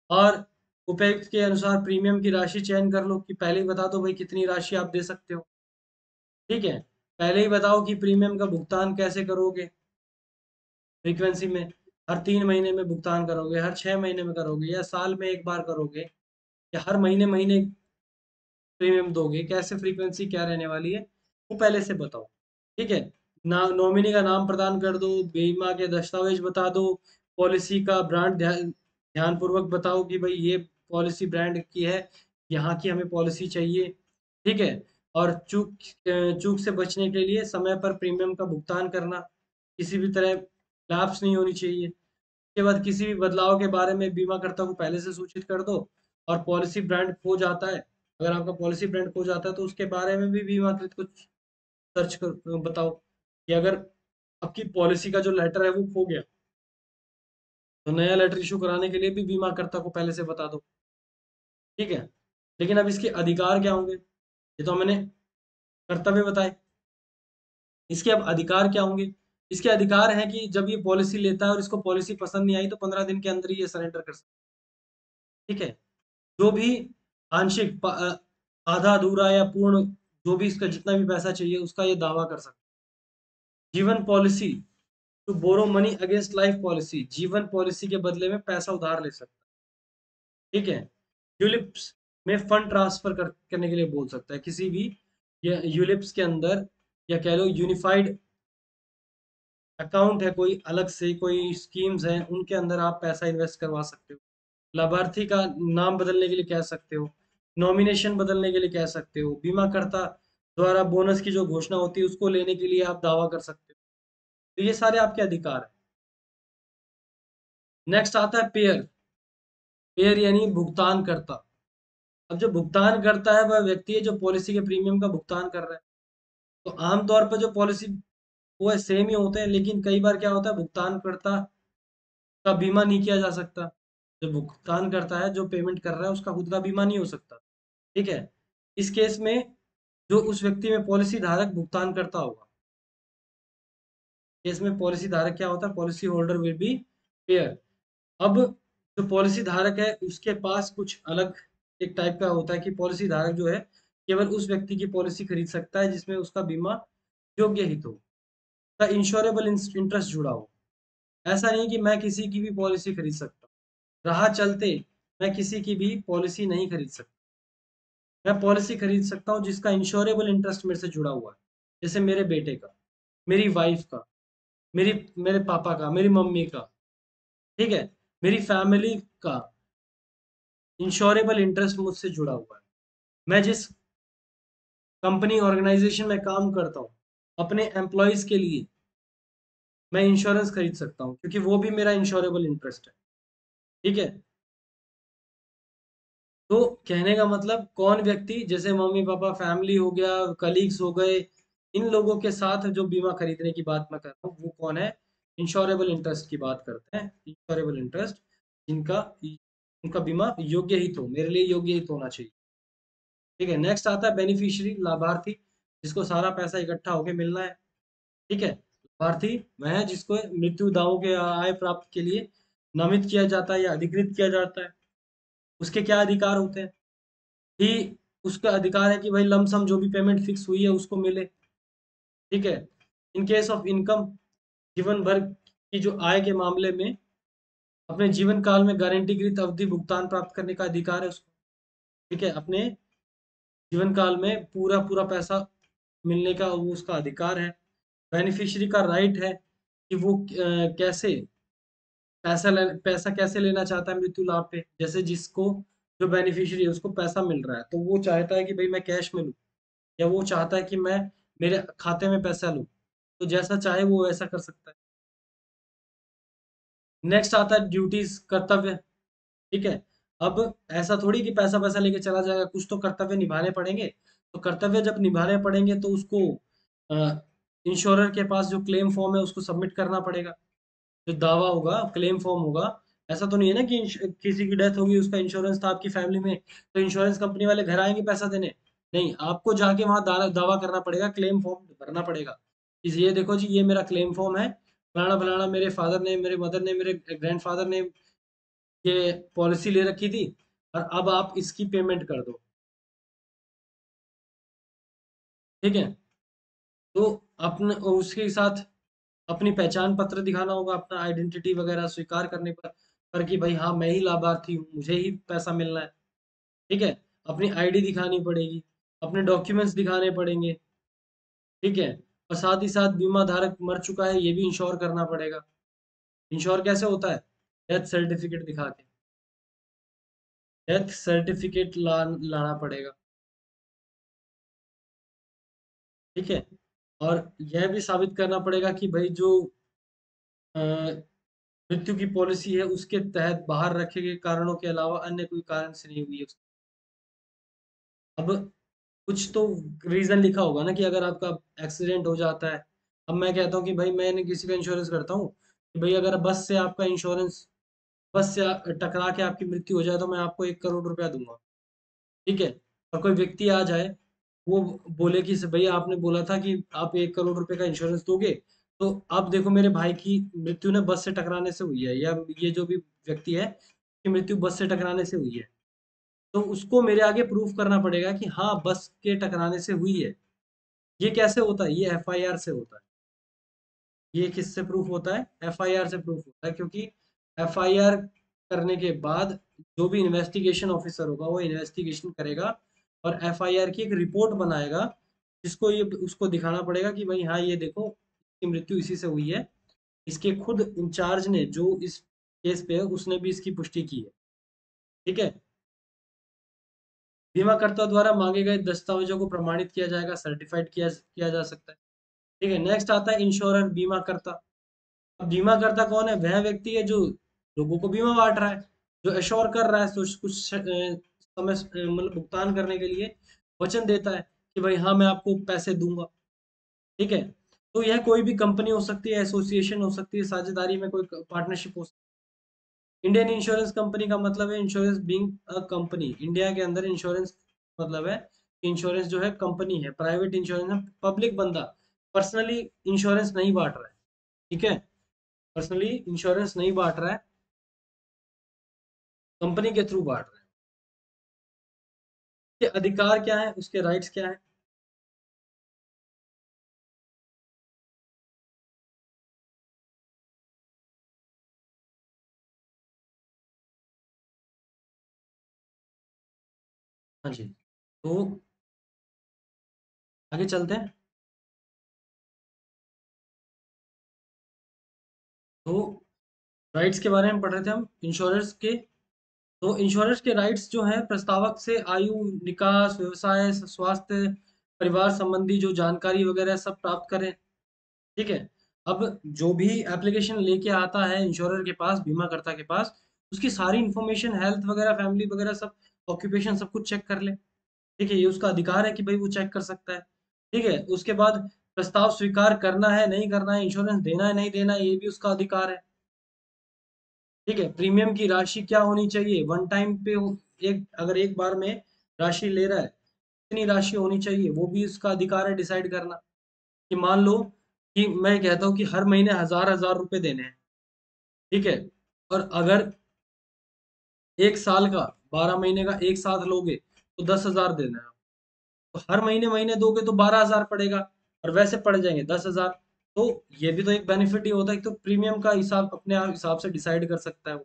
और उपायुक्त के अनुसार प्रीमियम की राशि चयन कर लो, कि पहले ही बता दो भाई कितनी राशि आप दे सकते हो। ठीक है। पहले ही बताओ कि प्रीमियम का भुगतान कैसे करोगे, फ्रीक्वेंसी में, हर 3 महीने में भुगतान करोगे, हर 6 महीने में करोगे, या साल में एक बार करोगे, या हर महीने महीने प्रीमियम दोगे, कैसे फ्रीक्वेंसी क्या रहने वाली है वो पहले से बताओ। ठीक है। नॉमिनी का नाम प्रदान कर दो, बीमा के दस्तावेज बता दो, पॉलिसी का ब्रांड ध्यानपूर्वक बताओ कि भाई ये पॉलिसी ब्रांड की है, यहाँ की हमें पॉलिसी चाहिए। ठीक है। और चूक से बचने के लिए समय पर प्रीमियम का भुगतान करना, किसी भी तरह लैप्स नहीं होनी चाहिए। उसके बाद किसी भी बदलाव के बारे में बीमाकर्ता को पहले से सूचित कर दो। और पॉलिसी ब्रांड खो जाता है अगर आपका पॉलिसी ब्रांड खो जाता है तो उसके बारे में भी बीमाकृत कुछ सर्च कर बताओ कि अगर आपकी पॉलिसी का जो लेटर है वो खो गया तो नया लेटर इशू कराने के लिए भी बीमाकर्ता को पहले से बता दो। ठीक है, लेकिन अब इसके अधिकार क्या होंगे, ये तो मैंने कर्तव्य बताए। इसके अब अधिकार क्या होंगे? इसके अधिकार हैं कि जब ये पॉलिसी लेता है और इसको पॉलिसी पसंद नहीं आई तो 15 दिन के अंदर ही ये सरेंडर कर सकता है। ठीक है, जो भी आंशिक आधा अधूरा या पूर्ण, जो भी इसका जितना भी पैसा चाहिए उसका ये दावा कर सकता है। जीवन policy, to borrow money against life policy, जीवन पॉलिसी के बदले में पैसा उधार ले सकता है। ठीक है, यूलिप्स में फंड ट्रांसफर करने के लिए बोल सकता है किसी भी, या यूलिप्स के अंदर, या कह लो यूनिफाइड अकाउंट है कोई अलग से, कोई स्कीम्स हैं उनके अंदर आप पैसा इन्वेस्ट करवा सकते हो। लाभार्थी का नाम बदलने के लिए कह सकते हो, नॉमिनेशन बदलने के लिए कह सकते हो, बीमाकर्ता द्वारा बोनस की जो घोषणा होती है उसको लेने के लिए आप दावा कर सकते हो। तो ये सारे आपके अधिकार हैं। नेक्स्ट आता है पेयर। पेयर यानी भुगतान करता। अब जो भुगतान करता है वह व्यक्ति है जो पॉलिसी के प्रीमियम का भुगतान कर रहा है। तो आमतौर पर जो पॉलिसी वो है सेम ही होते हैं, लेकिन कई बार क्या होता है भुगतानकर्ता का बीमा नहीं किया जा सकता। जो भुगतान करता है, जो पेमेंट कर रहा है, उसका खुद का बीमा नहीं हो सकता। ठीक है, इस केस में जो उस व्यक्ति में पॉलिसी धारक भुगतान करता होगा, केस में पॉलिसी धारक क्या होता है, policy holder will be pair. अब जो पॉलिसी धारक है उसके पास कुछ अलग एक टाइप का होता है कि पॉलिसी धारक जो है केवल उस व्यक्ति की पॉलिसी खरीद सकता है जिसमें उसका बीमा योग्य हित हो, का इंश्योरेबल इंटरेस्ट जुड़ा हो। ऐसा नहीं कि मैं किसी की भी पॉलिसी खरीद सकता हूँ, राह चलते मैं किसी की भी पॉलिसी नहीं खरीद सकता। मैं पॉलिसी खरीद सकता हूँ जिसका इंश्योरेबल इंटरेस्ट मेरे से जुड़ा हुआ है, जैसे मेरे बेटे का, मेरी वाइफ का, मेरी मेरे पापा का, मेरी मम्मी का। ठीक है, मेरी फैमिली का इंश्योरेबल इंटरेस्ट मुझसे जुड़ा हुआ है। मैं जिस कंपनी ऑर्गेनाइजेशन में काम करता हूँ, अपने एम्प्लॉयज के लिए मैं इंश्योरेंस खरीद सकता हूँ क्योंकि वो भी मेरा इंश्योरेबल इंटरेस्ट है। ठीक है, तो कहने का मतलब कौन व्यक्ति, जैसे मम्मी पापा, फैमिली हो गया, कलीग्स हो गए, इन लोगों के साथ जो बीमा खरीदने की बात मैं कर रहा हूँ वो कौन है, इंश्योरेबल इंटरेस्ट की बात करते हैं। इंश्योरेबल इंटरेस्ट जिनका उनका बीमा योग्य हित हो, मेरे लिए योग्य हित होना चाहिए। ठीक है, नेक्स्ट आता है बेनिफिशियरी, लाभार्थी, जिसको सारा पैसा इकट्ठा होके मिलना है। ठीक है, लाभार्थी वह है जिसको मृत्यु दावों के आय प्राप्त के लिए नामित किया जाता है या अधिकृत किया जाता है। उसके क्या अधिकार होते हैं कि उसका अधिकार है कि भाई लमसम जो भी पेमेंट फिक्स हुई है उसको मिले। ठीक है, इन केस ऑफ इनकम, जीवन भर की जो आय के मामले में अपने जीवन काल में गारंटीकृत अवधि भुगतान प्राप्त करने का अधिकार है उसको। ठीक है, अपने जीवन काल में पूरा पूरा पैसा मिलने का वो उसका अधिकार है। बेनिफिशियरी का राइट है कि वो कैसे पैसा कैसे लेना चाहता है मृत्यु लाभ पे, जैसे जिसको जो बेनिफिशियरी है उसको पैसा मिल रहा है तो वो चाहता है कि भाई मैं कैश में लूँ, या वो चाहता है कि मैं मेरे खाते में पैसा लूँ, तो जैसा चाहे वो वैसा कर सकता है। नेक्स्ट आता है ड्यूटीज, कर्तव्य। ठीक है, अब ऐसा थोड़ी कि पैसा पैसा लेके चला जाएगा, कुछ तो कर्तव्य निभाने पड़ेंगे। तो कर्तव्य जब निभाने पड़ेंगे तो उसको इंश्योरर के पास जो क्लेम फॉर्म है उसको सबमिट करना पड़ेगा। जो दावा होगा, क्लेम फॉर्म होगा। ऐसा तो नहीं है ना कि किसी की डेथ होगी, उसका इंश्योरेंस था आपकी फैमिली में, तो इंश्योरेंस कंपनी वाले घर आएंगे पैसा देने। नहीं, आपको जाके वहां दावा करना पड़ेगा, क्लेम फॉर्म भरना पड़ेगा कि ये देखो जी ये मेरा क्लेम फॉर्म है, फलाना फलाना मेरे फादर ने, मेरे मदर ने, मेरे ग्रैंडफादर ने ये पॉलिसी ले रखी थी और अब आप इसकी पेमेंट कर दो। ठीक है, तो अपने उसके साथ अपनी पहचान पत्र दिखाना होगा, अपना आइडेंटिटी वगैरह स्वीकार करने पर कि भाई हाँ मैं ही लाभार्थी हूँ, मुझे ही पैसा मिलना है। ठीक है, अपनी आईडी दिखानी पड़ेगी, अपने डॉक्यूमेंट्स दिखाने पड़ेंगे। ठीक है, और साथ ही साथ बीमा धारक मर चुका है ये भी इंश्योर करना पड़ेगा। इंश्योर कैसे होता है, डेथ सर्टिफिकेट दिखा के, डेथ सर्टिफिकेट लाना पड़ेगा। ठीक है, और यह भी साबित करना पड़ेगा कि भाई जो अ, मृत्यु की पॉलिसी है उसके तहत बाहर रखे गए कारणों के अलावा अन्य कोई कारण से नहीं हुई है। अब कुछ तो रीजन लिखा होगा ना कि अगर आपका एक्सीडेंट हो जाता है। अब मैं कहता हूँ कि भाई मैंने किसी का इंश्योरेंस करता हूँ कि भाई अगर बस से आपका इंश्योरेंस, बस से टकरा के आपकी मृत्यु हो जाए तो मैं आपको 1 करोड़ रुपया दूंगा। ठीक है। और कोई व्यक्ति आ जाए, वो बोले कि भैया आपने बोला था कि आप 1 करोड़ रुपए का इंश्योरेंस दोगे, तो अब देखो मेरे भाई की मृत्यु ने बस से टकराने से हुई है, या ये जो भी व्यक्ति है कि मृत्यु बस से टकराने से हुई है, तो उसको मेरे आगे प्रूफ करना पड़ेगा कि हाँ बस के टकराने से हुई है। ये कैसे होता है? ये एफआईआर से होता है। ये किससे प्रूफ होता है? एफआईआर से प्रूफ होता है, क्योंकि एफआईआर करने के बाद जो भी इन्वेस्टिगेशन ऑफिसर होगा वो इन्वेस्टिगेशन करेगा और एफआईआर की एक रिपोर्ट बनाएगा, जिसको ये उसको दिखाना पड़ेगा कि भाई हाँ ये देखो इसकी मृत्यु इसी से हुई है। इसके खुद इंचार्ज ने जो इस केस पे है उसने भी इसकी पुष्टि की है। ठीक है। बीमाकर्ता द्वारा मांगे गए दस्तावेजों को प्रमाणित किया जाएगा, सर्टिफाइड किया किया जा सकता है। ठीक है। नेक्स्ट आता है इंश्योरर, बीमाकर्ता। अब बीमाकर्ता कौन है? वह व्यक्ति है जो लोगों को बीमा बांट रहा है, जो एश्योर कर रहा है, कुछ समय मतलब भुगतान करने के लिए वचन देता है कि भाई हाँ मैं आपको पैसे दूंगा। ठीक है। तो यह कोई भी कंपनी हो सकती है, एसोसिएशन हो सकती है, साझेदारी में कोई पार्टनरशिप हो सकती है। इंडियन इंश्योरेंस कंपनी का मतलब है insurance being a company. India के अंदर इंश्योरेंस मतलब है इंश्योरेंस जो है कंपनी है, प्राइवेट इंश्योरेंस है, पब्लिक बंदा पर्सनली इंश्योरेंस नहीं बांट रहा है। ठीक है। पर्सनली इंश्योरेंस नहीं बांट रहा है, कंपनी के थ्रू बांट रहा है। उसके अधिकार क्या है, उसके राइट्स क्या है? हाँ जी। तो आगे चलते हैं। तो राइट्स के बारे में पढ़ रहे थे हम इंश्योरेंस के। तो इंश्योरेंस के राइट्स जो है प्रस्तावक से आयु, निकास, व्यवसाय, स्वास्थ्य, परिवार संबंधी जो जानकारी वगैरह सब प्राप्त करें। ठीक है। अब जो भी एप्लीकेशन लेके आता है इंश्योरर के पास, बीमाकर्ता के पास, उसकी सारी इंफॉर्मेशन, हेल्थ वगैरह, फैमिली वगैरह सब, ऑक्यूपेशन सब कुछ चेक कर ले। ठीक है। ये उसका अधिकार है कि भाई वो चेक कर सकता है। ठीक है। उसके बाद प्रस्ताव स्वीकार करना है नहीं करना है, इंश्योरेंस देना है नहीं देना है, ये भी उसका अधिकार है। ठीक है। प्रीमियम की राशि क्या होनी चाहिए, वन टाइम पे एक अगर एक बार में राशि ले रहा है, कितनी राशि होनी चाहिए, वो भी उसका अधिकार है डिसाइड करना। कि मान लो कि मैं कहता हूँ कि हर महीने 1000 1000 रुपए देने हैं। ठीक है। और अगर 1 साल का, 12 महीने का एक साथ लोगे तो 10 हजार देना है। तो हर महीने महीने दोगे तो 12 हजार पड़ेगा, और वैसे पड़ जाएंगे 10 हजार। तो ये भी तो एक बेनिफिट ही होता है कि तो प्रीमियम का हिसाब अपने आप हिसाब से डिसाइड कर सकता है वो,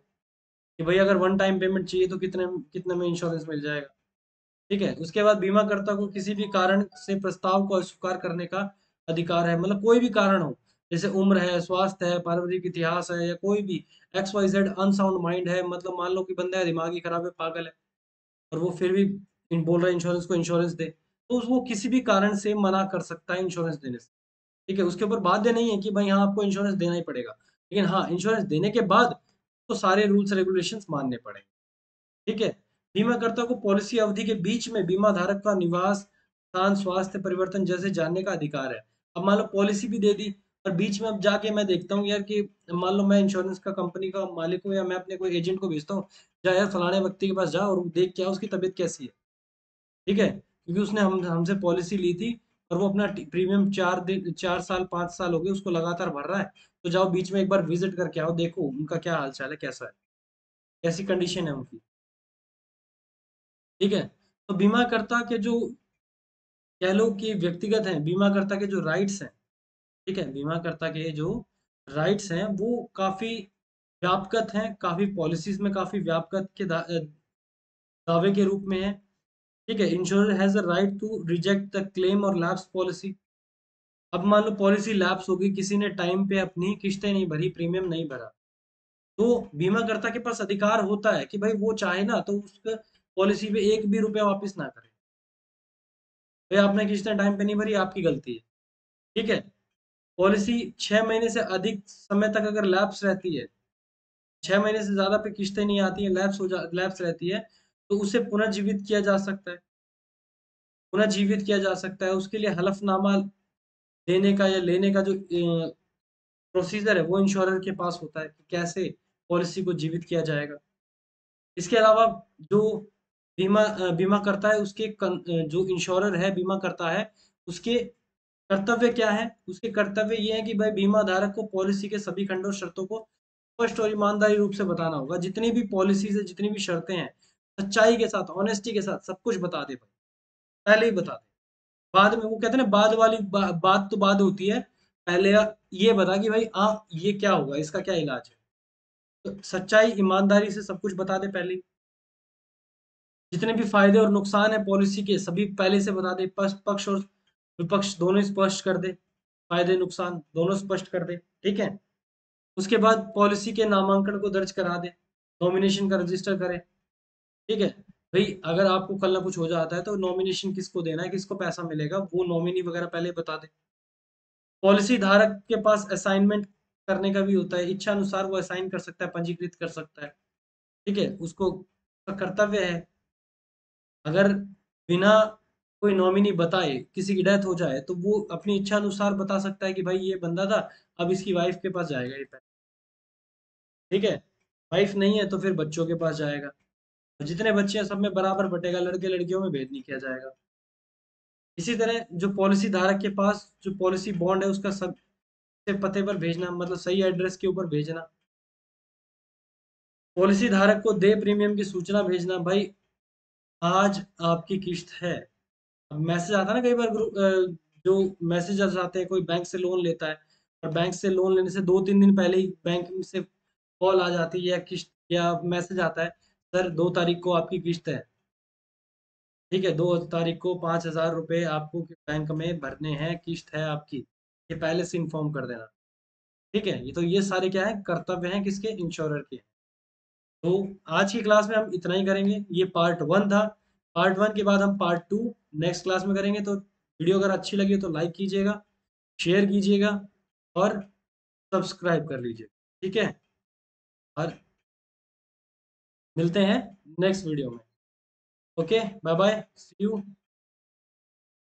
कि भाई अगर वन टाइम पेमेंट चाहिए तो कितने कितने में इंश्योरेंस मिल जाएगा। ठीक है। उसके बाद बीमाकर्ता को किसी भी कारण से प्रस्ताव को अस्वीकार करने का अधिकार है, मतलब कोई भी कारण हो, जैसे उम्र है, स्वास्थ्य है, पारिवारिक इतिहास है, या कोई भी X Y Z unsound mind है, मतलब मान लो कि बंदा है दिमागी खराब है, पागल है, और वो फिर भी बोल रहा है इंश्योरेंस को इंश्योरेंस दे, तो वो किसी भी कारण से मना कर सकता है इंश्योरेंस देने से। ठीक है। उसके ऊपर बाध्य नहीं है कि भाई हाँ आपको इंश्योरेंस देना ही पड़ेगा, लेकिन हाँ इंश्योरेंस देने के बाद तो सारे रूल्स रेगुलेशंस मानने पड़ेंगे। ठीक है। बीमाकर्ता को पॉलिसी अवधि के बीच में बीमा धारक का निवास स्थान, स्वास्थ्य परिवर्तन जैसे जानने का अधिकार है। अब मान लो पॉलिसी भी दे दी, और बीच में अब जाके मैं देखता हूँ यार कि मान लो मैं इंश्योरेंस का कंपनी का मालिक हूँ, या मैं अपने कोई एजेंट को भेजता हूँ, जा यार फलाने व्यक्ति के पास जा और देख क्या उसकी तबीयत कैसी है। ठीक है। क्योंकि उसने हमसे पॉलिसी ली थी, और वो अपना प्रीमियम 4 दिन 4 साल 5 साल हो गए उसको लगातार भर रहा है, तो जाओ बीच में एक बार विजिट करके आओ, देखो उनका क्या हाल चाल है, कैसा है, कैसी कंडीशन है उनकी। ठीक है। तो बीमाकर्ता के जो, कह लो कि व्यक्तिगत हैं, बीमाकर्ता के जो राइट्स हैं। ठीक है। बीमाकर्ता के जो राइट्स हैं वो काफी व्यापक हैं, काफी पॉलिसीज में काफी व्यापक के दावे के रूप में है। ठीक है। Insurer has a right to reject the claim और लैप्स पॉलिसी। अब मान लो पॉलिसी लैप्स होगी, किसी ने टाइम पे अपनी किस्तें नहीं भरी, प्रीमियम नहीं भरा, तो बीमाकर्ता के पास अधिकार होता है कि भाई वो चाहे ना तो उस पॉलिसी पे एक भी रुपया वापस ना करे। भाई आपने किस्तें टाइम पे नहीं भरी, आपकी गलती है। ठीक है। पॉलिसी 6 महीने से अधिक समय तक अगर लैप्स रहती है, 6 महीने से ज्यादा पे किस्तें नहीं आती है, लैप्स रहती है, तो उसे पुनर्जीवित किया जा सकता है। पुनर्जीवित किया जा सकता है, उसके लिए हलफनामा देने का या लेने का जो प्रोसीजर है वो इंश्योरर के पास होता है कि कैसे पॉलिसी को जीवित किया जाएगा। इसके अलावा जो बीमा करता है उसके जो इंश्योरर है बीमा करता है उसके कर्तव्य क्या है? उसके कर्तव्य ये है कि भाई बीमा धारक को पॉलिसी के सभी खंडों और शर्तों को स्पष्ट और ईमानदारी रूप से बताना होगा। जितनी भी पॉलिसीज है, जितनी भी शर्तें हैं, सच्चाई के साथ, ऑनेस्टी के साथ सब कुछ बता दे भाई, पहले ही बता दे। बाद में वो कहते हैं ना, बाद वाली बात तो बाद होती है, पहले ये बता कि भाई हाँ ये क्या होगा, इसका क्या इलाज है। तो सच्चाई ईमानदारी से सब कुछ बता दे पहले ही। जितने भी फायदे और नुकसान है पॉलिसी के सभी पहले से बता दे, पक्ष और विपक्ष दोनों स्पष्ट कर दे, फायदे नुकसान दोनों स्पष्ट कर दे, ठीक है। उसके बाद पॉलिसी के नामांकन को दर्ज करा दे, नॉमिनेशन का रजिस्टर करे, ठीक है। भाई अगर आपको कल ना कुछ हो जाता है तो नॉमिनेशन किसको देना है, किसको पैसा मिलेगा, वो नॉमिनी वगैरह पहले बता दे। पॉलिसी धारक के पास असाइनमेंट करने का भी होता है, इच्छा अनुसार वो असाइन कर सकता है, पंजीकृत कर सकता है, ठीक है, उसको कर्तव्य है। अगर बिना कोई नॉमिनी बताए किसी की डेथ हो जाए तो वो अपनी इच्छा अनुसार बता सकता है कि भाई ये बंदा था, अब इसकी वाइफ के पास जाएगा ये पैसा, ठीक है। वाइफ नहीं है तो फिर बच्चों के पास जाएगा, और जितने बच्चे हैं सब में बराबर बटेगा, लड़के लड़कियों में भेद नहीं किया जाएगा। इसी तरह जो पॉलिसी धारक के पास जो पॉलिसी बॉन्ड है उसका सब से पते पर भेजना, मतलब सही एड्रेस के ऊपर भेजना। पॉलिसी धारक को देय प्रीमियम की सूचना भेजना, भाई आज आपकी किस्त है। अब मैसेज आता है ना कई बार ग्रुप, जो मैसेजेस आते हैं, कोई बैंक से लोन लेता है और बैंक से लोन लेने से 2-3 दिन पहले ही बैंक से कॉल आ जाती है या किस्त या मैसेज आता है, सर 2 तारीख को आपकी किस्त है, ठीक है, 2 तारीख को 5,000 रुपये आपको बैंक में भरने हैं, किस्त है आपकी, ये पहले से इन्फॉर्म कर देना, ठीक है। ये तो ये सारे क्या है, कर्तव्य हैं किसके, इंश्योरर के। तो आज की क्लास में हम इतना ही करेंगे, ये पार्ट 1 था। पार्ट 1 के बाद हम पार्ट 2 नेक्स्ट क्लास में करेंगे। तो वीडियो अगर अच्छी लगी तो लाइक कीजिएगा, शेयर कीजिएगा और सब्सक्राइब कर लीजिए, ठीक है। और मिलते हैं नेक्स्ट वीडियो में। Okay, bye bye, see you.